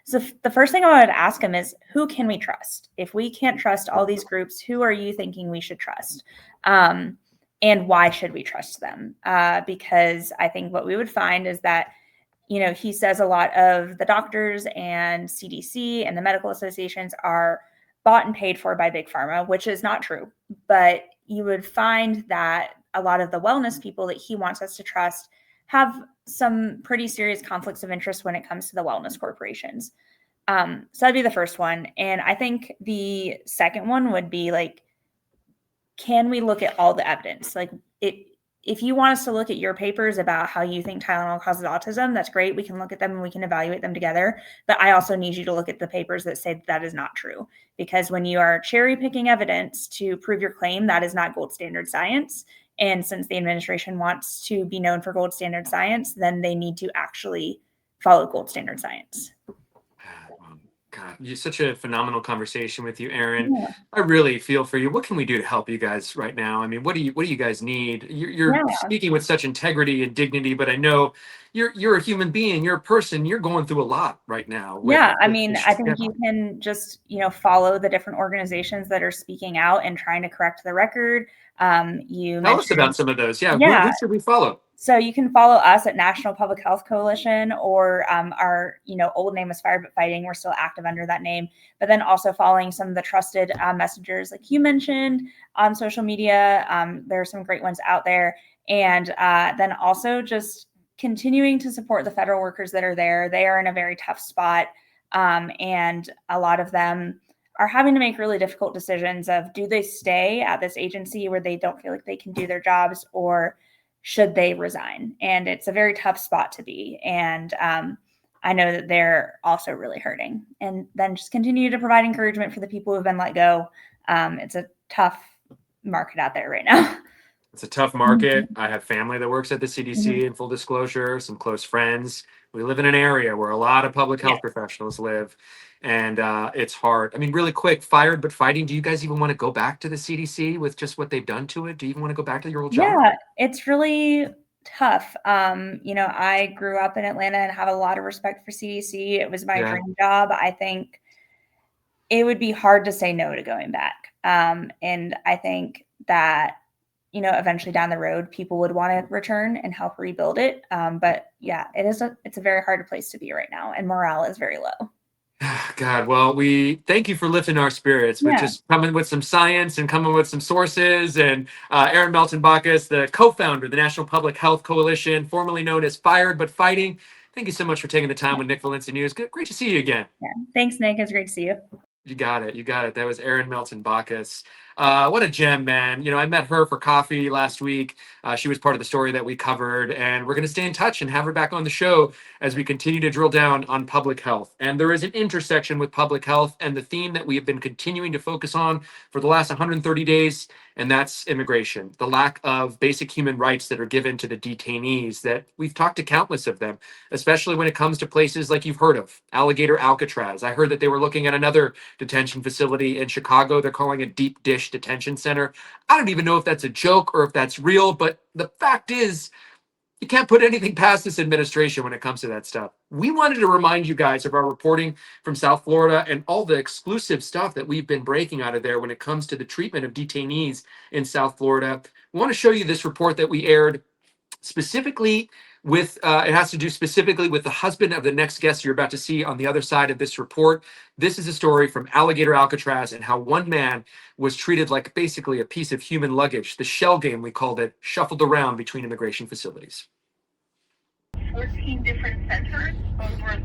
So the first thing I would ask him is, who can we trust? If we can't trust all these groups, who are you thinking we should trust? And why should we trust them? Because I think what we would find is that he says a lot of the doctors and CDC and the medical associations are bought and paid for by Big Pharma, which is not true. But you would find that a lot of the wellness people that he wants us to trust have some pretty serious conflicts of interest when it comes to the wellness corporations. So that'd be the first one. And I think the second one would be can we look at all the evidence? If you want us to look at your papers about how you think Tylenol causes autism, that's great. We can look at them and we can evaluate them together. But I also need you to look at the papers that say that is not true. Because when you are cherry picking evidence to prove your claim, that is not gold standard science. And since the administration wants to be known for gold standard science, then they need to actually follow gold standard science. God, you're such a phenomenal conversation with you, Aryn. Yeah. I really feel for you. What can we do to help you guys right now? I mean, what do you guys need? You're speaking with such integrity and dignity, but I know you're a human being. You're a person. You're going through a lot right now. I think you can just follow the different organizations that are speaking out and trying to correct the record. Tell us about some of those. Who should we follow? So you can follow us at National Public Health Coalition, or our old name was Fired But Fighting. We're still active under that name. But then also following some of the trusted messengers like you mentioned on social media. There are some great ones out there. And then also just continuing to support the federal workers that are there. They are in a very tough spot. And a lot of them are having to make really difficult decisions of, do they stay at this agency where they don't feel like they can do their jobs, or should they resign? And it's a very tough spot to be. And I know that they're also really hurting. And then just continue to provide encouragement for the people who've been let go. It's a tough market out there right now. It's a tough market. I have family that works at the CDC, in full disclosure, some close friends. We live in an area where a lot of public health professionals live, and it's hard. I mean, really quick, Fired But Fighting, do you guys even want to go back to the CDC with just what they've done to it? Do you even want to go back to your old job? Yeah, it's really tough. I grew up in Atlanta and have a lot of respect for CDC. It was my dream job. I think it would be hard to say no to going back. And I think that eventually down the road, people would want to return and help rebuild it. But it's a very hard place to be right now, and morale is very low. God, well, we thank you for lifting our spirits with just coming with some science and coming with some sources. And Aryn Milton-Backus, the co-founder of the National Public Health Coalition, formerly known as Fired But Fighting. Thank you so much for taking the time with Nick Valencia News. Great to see you again. Yeah. Thanks, Nick. It's great to see you. You got it. You got it. That was Aryn Milton-Backus. What a gem, man. I met her for coffee last week. She was part of the story that we covered, and we're going to stay in touch and have her back on the show as we continue to drill down on public health. And there is an intersection with public health and the theme that we have been continuing to focus on for the last 130 days, and that's immigration, the lack of basic human rights that are given to the detainees that we've talked to countless of them, especially when it comes to places like you've heard of, Alligator Alcatraz. I heard that they were looking at another detention facility in Chicago. They're calling it Deep Dish Detention Center. I don't even know if that's a joke or if that's real, but the fact is, you can't put anything past this administration when it comes to that stuff. We wanted to remind you guys of our reporting from South Florida and all the exclusive stuff that we've been breaking out of there when it comes to the treatment of detainees in South Florida. We want to show you this report that we aired specifically with, it has to do specifically with the husband of the next guest you're about to see on the other side of this report. This is a story from Alligator Alcatraz and how one man was treated like basically a piece of human luggage. The shell game, we called it, shuffled around between immigration facilities. 14 different centers over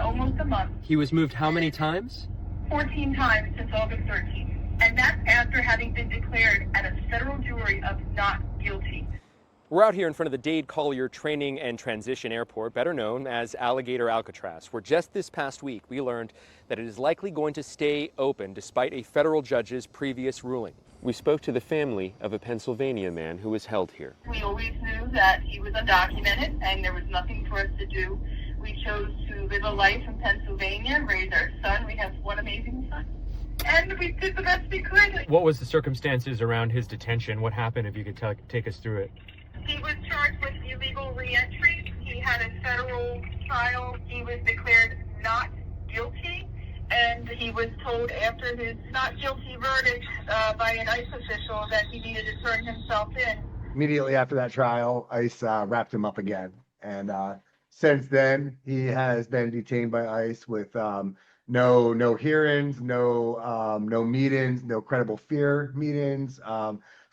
almost a month. He was moved how many times? 14 times since August 13th. And that's after having been declared at a federal jury of not guilty. We're out here in front of the Dade Collier Training and Transition Airport, better known as Alligator Alcatraz, where just this past week we learned that it is likely going to stay open despite a federal judge's previous ruling. We spoke to the family of a Pennsylvania man who was held here. We always knew that he was undocumented and there was nothing for us to do. We chose to live a life in Pennsylvania, raise our son. We have one amazing son. And we did the best we could. What was the circumstances around his detention? What happened, if you could take us through it? He was charged with illegal reentry. He had a federal trial. He was declared not guilty, and he was told after his not guilty verdict by an ICE official that he needed to turn himself in. Immediately after that trial, ICE wrapped him up again. And since then, he has been detained by ICE with no hearings, no meetings, no credible fear meetings,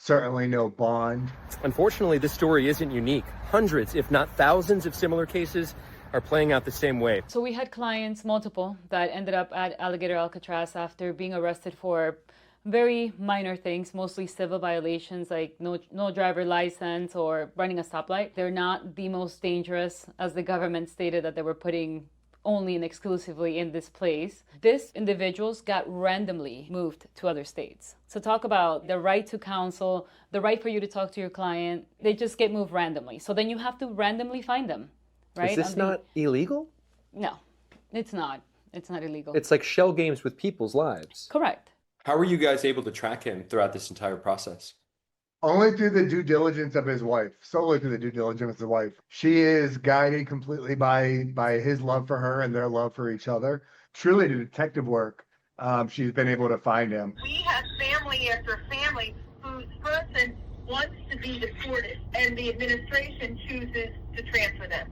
certainly no bond. Unfortunately, this story isn't unique. Hundreds, if not thousands, of similar cases are playing out the same way. So we had clients, multiple, that ended up at Alligator Alcatraz after being arrested for very minor things, mostly civil violations like no driver license or running a stoplight. They're not the most dangerous, as the government stated that they were putting only and exclusively in this place. These individuals got randomly moved to other states. So talk about the right to counsel, the right for you to talk to your client. They just get moved randomly. So then you have to randomly find them, right? Is this not illegal? No, it's not. It's not illegal. It's like shell games with people's lives. Correct. How were you guys able to track him throughout this entire process? Only through the due diligence of his wife, solely through the due diligence of his wife. She is guided completely by his love for her and their love for each other. Truly the detective work, she's been able to find him. We have family after family whose person wants to be deported, and the administration chooses to transfer them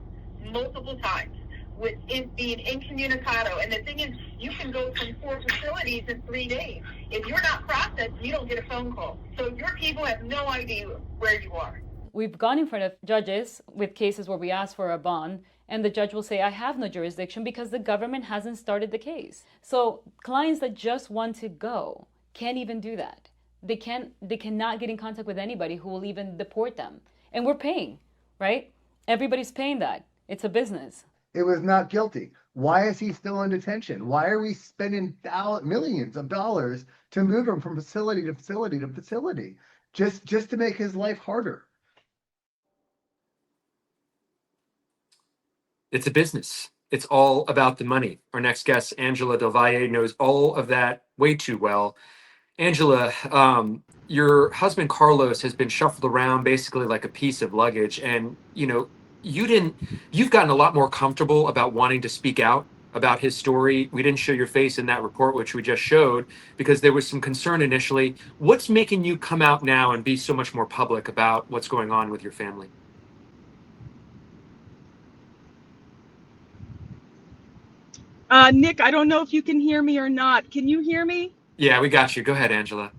multiple times, with it being incommunicado. And the thing is, you can go from 4 facilities in 3 days. If you're not processed, you don't get a phone call. So your people have no idea where you are. We've gone in front of judges with cases where we ask for a bond, and the judge will say, I have no jurisdiction because the government hasn't started the case. So clients that just want to go can't even do that. They cannot get in contact with anybody who will even deport them. And we're paying, right? Everybody's paying that. It's a business. It was not guilty. Why is he still in detention? Why are we spending millions of dollars to move him from facility to facility to facility just to make his life harder? It's a business. It's all about the money. Our next guest, Angela Del Valle, knows all of that way too well. Angela, your husband Carlos has been shuffled around basically like a piece of luggage, and you've gotten a lot more comfortable about wanting to speak out about his story. We didn't show your face in that report, which we just showed, because there was some concern initially. What's making you come out now and be so much more public about what's going on with your family? Nick, I don't know if you can hear me or not. Can you hear me? Yeah, we got you. Go ahead, Angela.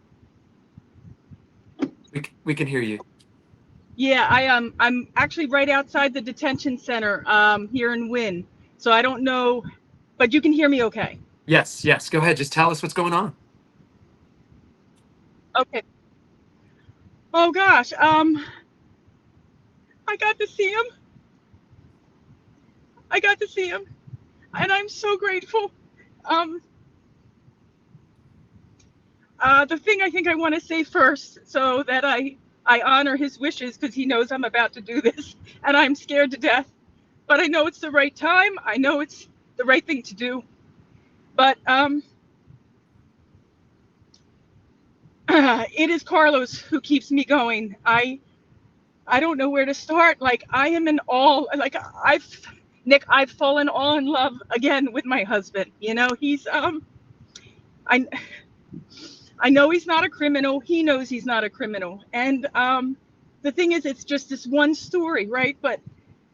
We can hear you. Yeah, I'm actually right outside the detention center here in Wynn. So I don't know, but you can hear me okay. Yes, yes. Go ahead. Just tell us what's going on. Okay. Oh gosh, I got to see him. I got to see him, and I'm so grateful. Um, the thing I think I want to say first, so that I honor his wishes, because he knows I'm about to do this, and I'm scared to death. But I know it's the right time. I know it's the right thing to do. But it is Carlos who keeps me going. I don't know where to start. Like, I am in awe. Like, Nick, I've fallen all in love again with my husband. You know, he's I I know he's not a criminal. He knows he's not a criminal. And the thing is, it's just this one story, right? But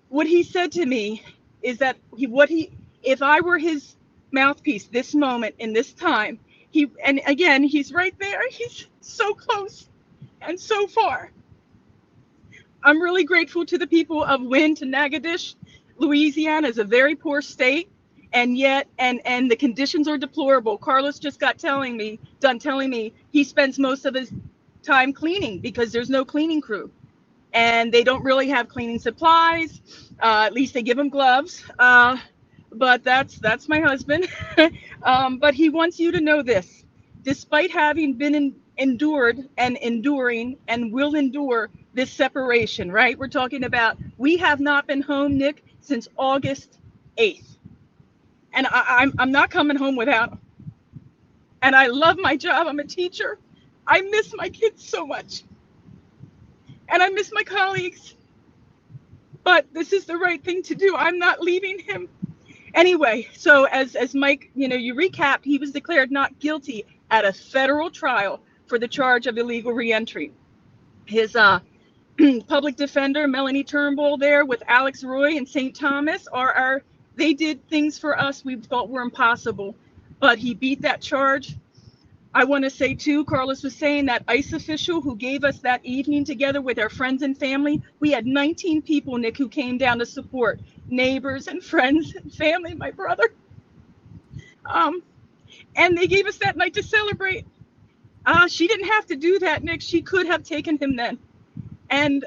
what he said to me is that if I were his mouthpiece this moment in this time, and again, he's right there. He's so close and so far. I'm really grateful to the people of Wynn to Natchitoches. Louisiana is a very poor state, and yet, and the conditions are deplorable. Carlos just got done telling me he spends most of his time cleaning because there's no cleaning crew, and they don't really have cleaning supplies. At least they give him gloves. But that's my husband. But he wants you to know this: despite having been endured and enduring and will endure this separation, right? We're talking about, we have not been home, Nick, since August 8th. And I'm not coming home without him. And I love my job. I'm a teacher. I miss my kids so much. And I miss my colleagues. But this is the right thing to do. I'm not leaving him. Anyway, so as Mike, you recapped, he was declared not guilty at a federal trial for the charge of illegal reentry. His public defender, Melanie Turnbull, there with Alex Roy and St. Thomas, they did things for us we thought were impossible, but he beat that charge. I want to say too, Carlos was saying that ICE official who gave us that evening together with our friends and family, we had 19 people, Nick, who came down to support, neighbors and friends and family, my brother. And they gave us that night to celebrate. She didn't have to do that, Nick. She could have taken him then. And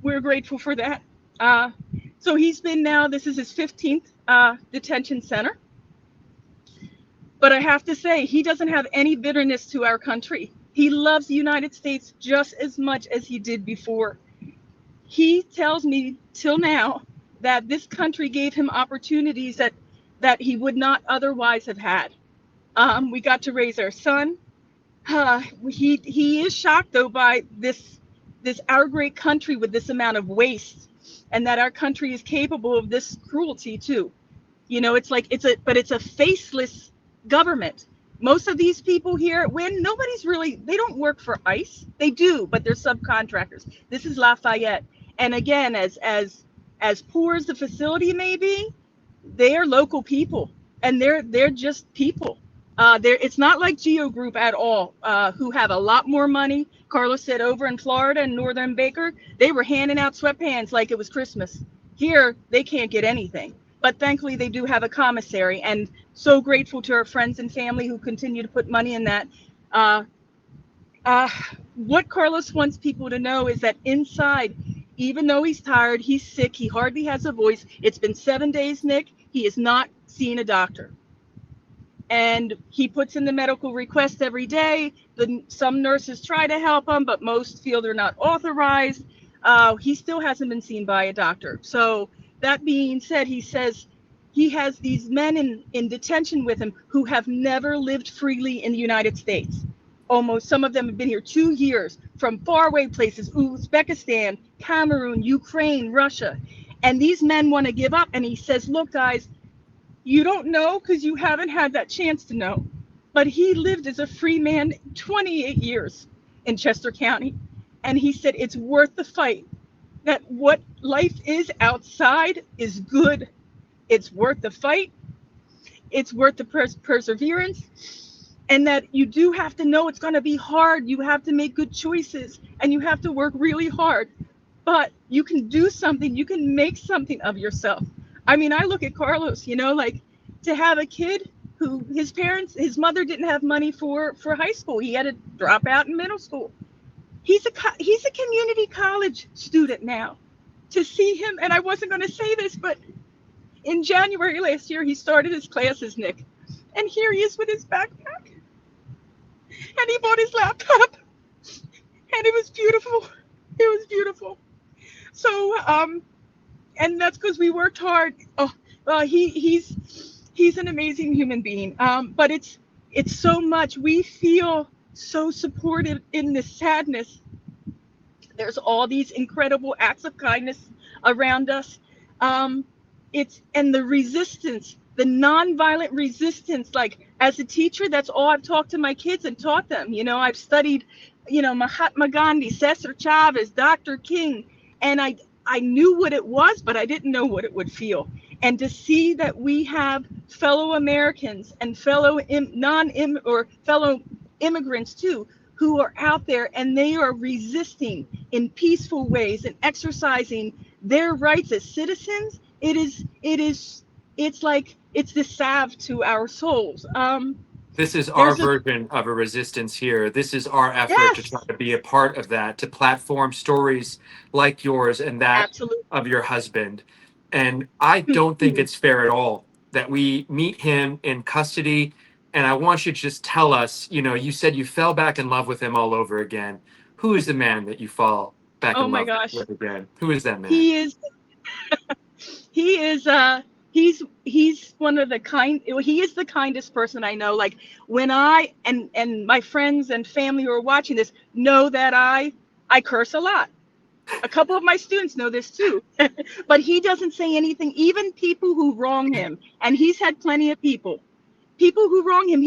we're grateful for that. So he's been this is his 15th detention center. But I have to say, he doesn't have any bitterness to our country. He loves the United States just as much as he did before. He tells me till now that this country gave him opportunities that he would not otherwise have had. We got to raise our son. He is shocked, though, by this our great country with this amount of waste, and that our country is capable of this cruelty too. It's like it's a faceless government. Most of these people here at Wynn, they don't work for ICE. They do, but they're subcontractors. This is Lafayette. And again, as poor as the facility may be, they are local people, and they're just people. It's not like Geo Group at all, who have a lot more money. Carlos said over in Florida and Northern Baker, they were handing out sweatpants like it was Christmas. Here, they can't get anything. But thankfully, they do have a commissary, and so grateful to our friends and family who continue to put money in that. What Carlos wants people to know is that inside, even though he's tired, he's sick, he hardly has a voice. It's been 7 days, Nick. He is not seeing a doctor. And he puts in the medical request every day. Some nurses try to help him, but most feel they're not authorized. He still hasn't been seen by a doctor. So that being said, he says he has these men in detention with him who have never lived freely in the United States. Almost some of them have been here 2 years from faraway places, Uzbekistan, Cameroon, Ukraine, Russia. And these men want to give up. And he says, look, guys, you don't know because you haven't had that chance to know. But he lived as a free man 28 years in Chester County. And he said it's worth the fight, that what life is outside is good. It's worth the fight. It's worth the perseverance. And that you do have to know it's going to be hard. You have to make good choices, and you have to work really hard. but you can do something, you can make something of yourself. I mean, I look at Carlos, like to have a kid who his mother didn't have money for high school. He had to drop out in middle school. He's a community college student now. To see him, and I wasn't going to say this, but in January last year, he started his classes, Nick. And here he is with his backpack. And he bought his laptop. And it was beautiful. It was beautiful. So, and that's because we worked hard. He's an amazing human being. But it's so much. We feel so supported in this sadness. There's all these incredible acts of kindness around us. And the resistance, the nonviolent resistance. Like as a teacher, that's all I've talked to my kids and taught them. I've studied, Mahatma Gandhi, Cesar Chavez, Dr. King, and I knew what it was, but I didn't know what it would feel. And to see that we have fellow Americans and fellow fellow immigrants too, who are out there and they are resisting in peaceful ways and exercising their rights as citizens, it's like it's the salve to our souls. This is our version of a resistance here. This is our effort to try to be a part of that, to platform stories like yours and that Absolutely. of your husband. And I don't think it's fair at all that we meet him in custody. And I want you to just tell us, you said you fell back in love with him all over again. Who is the man that you fall back in love with again? Who is that man? He's one of he is the kindest person I know. Like when I and my friends and family who are watching this know that I curse a lot. A couple of my students know this too. But he doesn't say anything, even people who wrong him, and he's had plenty of people who wrong him.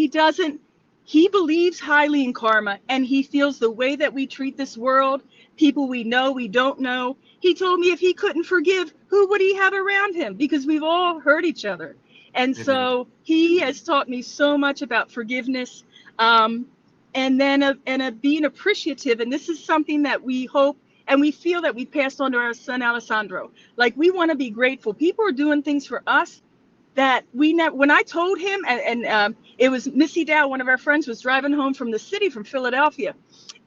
He believes highly in karma, and he feels the way that we treat this world, people we know, we don't know. He told me if he couldn't forgive, who would he have around him? Because we've all hurt each other. And so he has taught me so much about forgiveness, and then being appreciative. And this is something that we hope and we feel that we passed on to our son, Alessandro. Like we want to be grateful. People are doing things for us that we never. When I told him, and it was Missy Dow, one of our friends, was driving home from the city, from Philadelphia,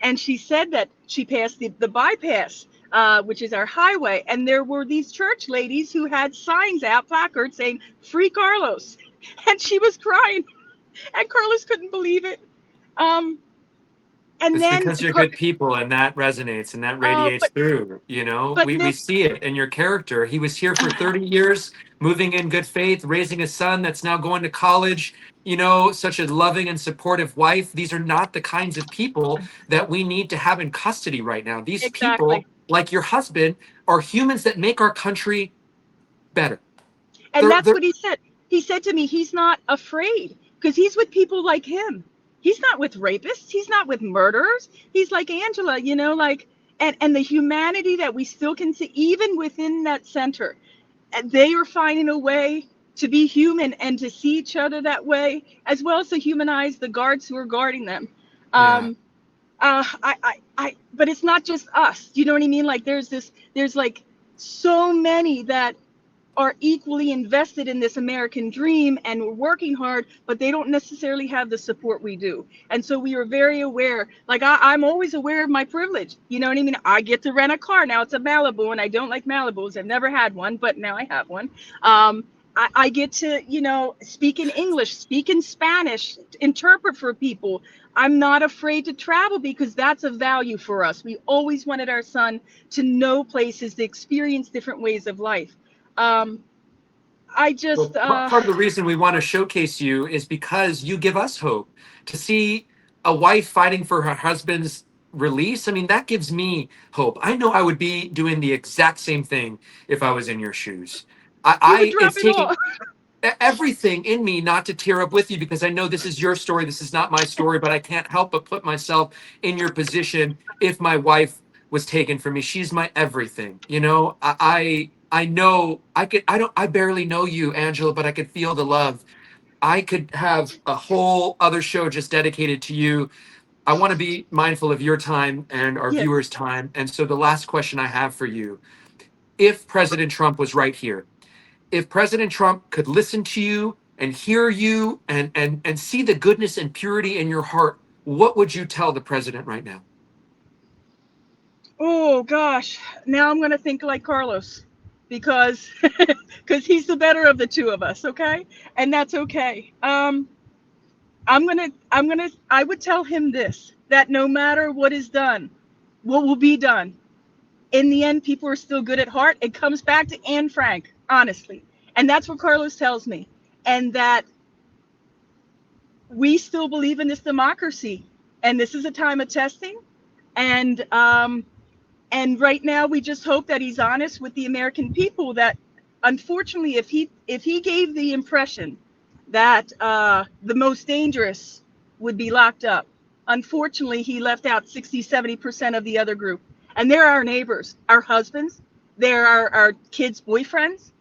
and she said that she passed the bypass, which is our highway, and there were these church ladies who had signs out, placards saying "Free Carlos," and she was crying, and Carlos couldn't believe it. And it's then because you're good people, and that resonates and that radiates through. We see it in your character. He was here for 30 years, moving in good faith, raising a son that's now going to college. Such a loving and supportive wife. These are not the kinds of people that we need to have in custody right now. These people, like your husband, are humans that make our country better. And that's what he said. He said to me, he's not afraid because he's with people like him. He's not with rapists. He's not with murderers. He's like Angela, and the humanity that we still can see, even within that center. And they are finding a way to be human and to see each other that way, as well as to humanize the guards who are guarding them. But it's not just us. You know what I mean? Like there's like so many that are equally invested in this American dream and we're working hard, but they don't necessarily have the support we do. And so we are very aware, like I'm always aware of my privilege. You know what I mean? I get to rent a car. Now it's a Malibu and I don't like Malibus. I've never had one, but now I have one. I get to, speak in English, speak in Spanish, interpret for people. I'm not afraid to travel because that's a value for us. We always wanted our son to know places, to experience different ways of life. Part of the reason we want to showcase you is because you give us hope. To see a wife fighting for her husband's release, I mean, that gives me hope. I know I would be doing the exact same thing if I was in your shoes. It's taking everything in me not to tear up with you because I know this is your story. This is not my story, but I can't help but put myself in your position. If my wife was taken from me, she's my everything. I know I barely know you, Angela, but I could feel the love. I could have a whole other show just dedicated to you. I want to be mindful of your time and our Yes. viewers' time. And so the last question I have for you, if President Trump was right here, if President Trump could listen to you and hear you and see the goodness and purity in your heart, what would you tell the president right now? Oh gosh, now I'm gonna think like Carlos, because because he's the better of the two of us, okay? And that's okay. I would tell him this, that no matter what is done, what will be done, in the end, people are still good at heart. It comes back to Anne Frank, honestly. And that's what Carlos tells me. And that we still believe in this democracy. And this is a time of testing. And right now we just hope that he's honest with the American people, that unfortunately, if he gave the impression that the most dangerous would be locked up, unfortunately, he left out 60-70% of the other group. And they're our neighbors, our husbands, they're our kids' boyfriends.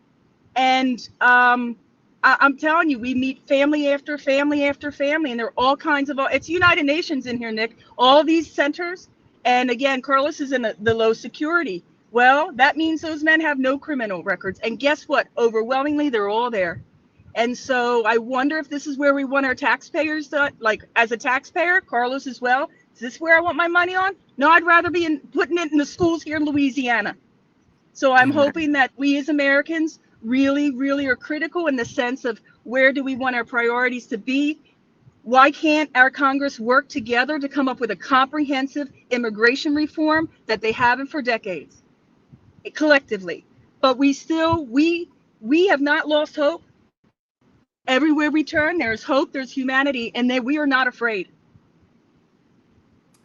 And I'm telling you, we meet family after family after family, and there are all kinds of, it's United Nations in here, Nick, all these centers. And again, Carlos is in the low security. Well, that means those men have no criminal records. And guess what? Overwhelmingly, they're all there. And so I wonder if this is where we want our taxpayers to, like, as a taxpayer, Carlos as well, is this where I want my money on? No, I'd rather be putting it in the schools here in Louisiana. So I'm hoping that we as Americans really, really are critical in the sense of where do we want our priorities to be? Why can't our Congress work together to come up with a comprehensive immigration reform that they haven't for decades, collectively? But we have not lost hope. Everywhere we turn, there's hope, there's humanity, and we are not afraid.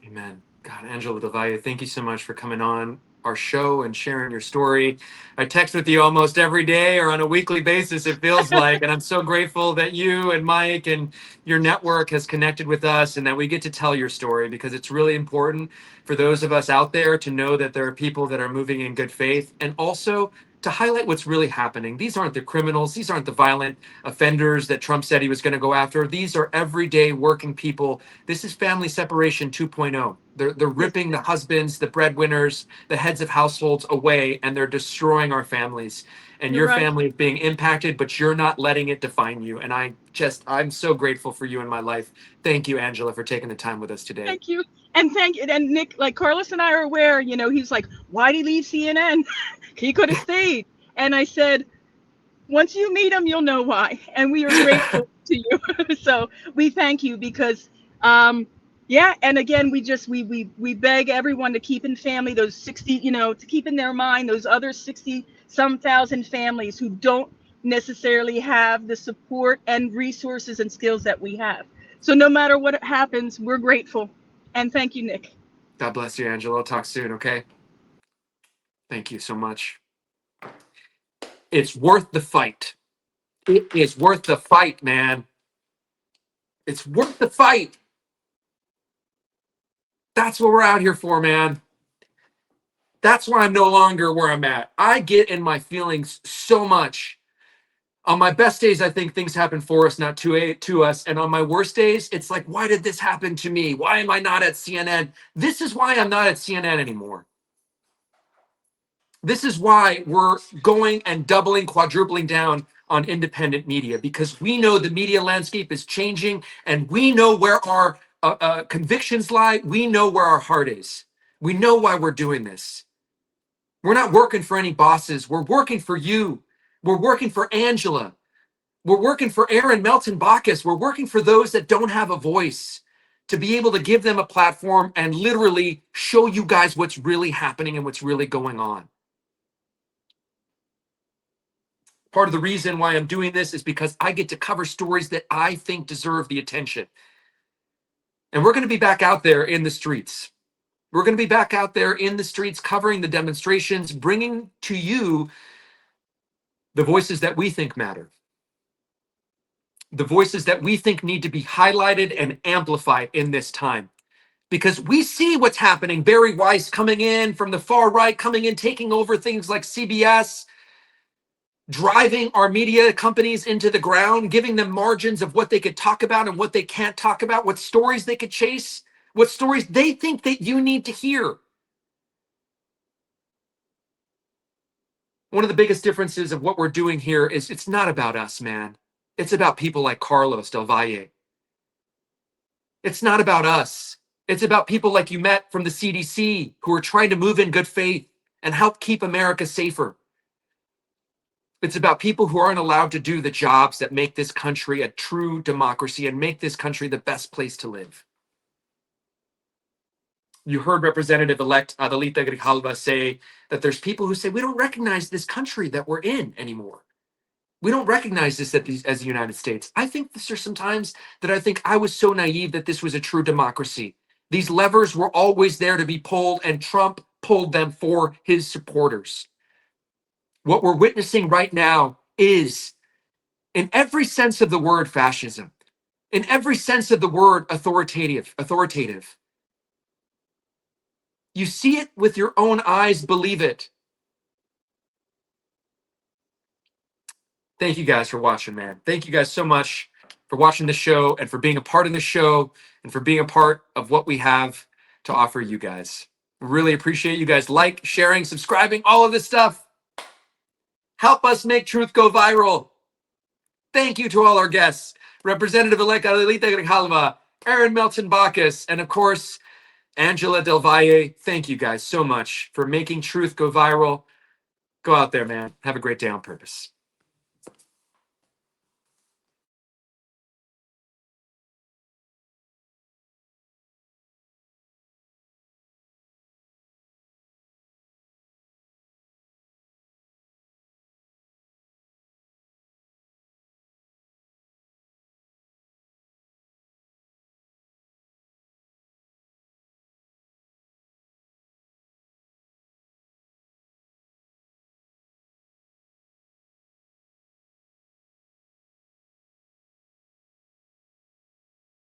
Amen. God, Angela Del Valle, thank you so much for coming on our show and sharing your story. I text with you almost every day or on a weekly basis, it feels like, and I'm so grateful that you and Mike and your network has connected with us and that we get to tell your story, because it's really important for those of us out there to know that there are people that are moving in good faith, and also to highlight what's really happening. These aren't the criminals. These aren't the violent offenders that Trump said he was going to go after. These are everyday working people. This is family separation 2.0. They're ripping the husbands, the breadwinners, the heads of households away, and they're destroying our families. And your family is being impacted, but you're not letting it define you. And I'm so grateful for you in my life. Thank you, Angela, for taking the time with us today. Thank you. And Nick, like Carlos and I are aware, he's like, why'd he leave CNN? He could have stayed. And I said, once you meet him, you'll know why. And we are grateful to you. So we thank you because, and again, we beg everyone to keep in family those 60, to keep in their mind those other 60-some thousand families who don't necessarily have the support and resources and skills that we have. So no matter what happens, we're grateful. And thank you, Nick. God bless you, Angela. I'll talk soon, okay? Thank you so much. It's worth the fight. It is worth the fight, man. It's worth the fight. That's what we're out here for, man. That's why I'm no longer where I'm at. I get in my feelings so much. On my best days, I think things happen for us, not to us. And on my worst days, it's like, why did this happen to me? Why am I not at CNN? This is why I'm not at CNN anymore. This is why we're going and doubling, quadrupling down on independent media, because we know the media landscape is changing and we know where our convictions lie. We know where our heart is. We know why we're doing this. We're not working for any bosses. We're working for you. We're working for Angela. We're working for Aryn Milton-Backus. We're working for those that don't have a voice, to be able to give them a platform and literally show you guys what's really happening and what's really going on. Part of the reason why I'm doing this is because I get to cover stories that I think deserve the attention. And we're going to be back out there in the streets. We're going to be back out there in the streets covering the demonstrations, bringing to you the voices that we think matter. The voices that we think need to be highlighted and amplified in this time. Because we see what's happening. Barry Weiss coming in from the far right, coming in, taking over things like CBS, driving our media companies into the ground, giving them margins of what they could talk about and what they can't talk about, what stories they could chase, what stories they think that you need to hear. One of the biggest differences of what we're doing here is it's not about us, man. It's about people like Carlos Del Valle. It's not about us. It's about people like you met from the CDC who are trying to move in good faith and help keep America safer. It's about people who aren't allowed to do the jobs that make this country a true democracy and make this country the best place to live. You heard Representative-elect Adelita Grijalva say that there's people who say, we don't recognize this country that we're in anymore. We don't recognize this as the United States. I think there's some times that I think I was so naive that this was a true democracy. These levers were always there to be pulled, and Trump pulled them for his supporters. What we're witnessing right now is, in every sense of the word, fascism. In every sense of the word, authoritative. You see it with your own eyes, believe it. Thank you guys for watching, man. Thank you guys so much for watching the show and for being a part of the show and for being a part of what we have to offer you guys. Really appreciate you guys sharing, subscribing, all of this stuff. Help us make truth go viral. Thank you to all our guests, Representative-elect Adelita Grijalva, Aryn Milton-Backus, and of course, Angela Del Valle. Thank you guys so much for making truth go viral. Go out there, man. Have a great day on purpose.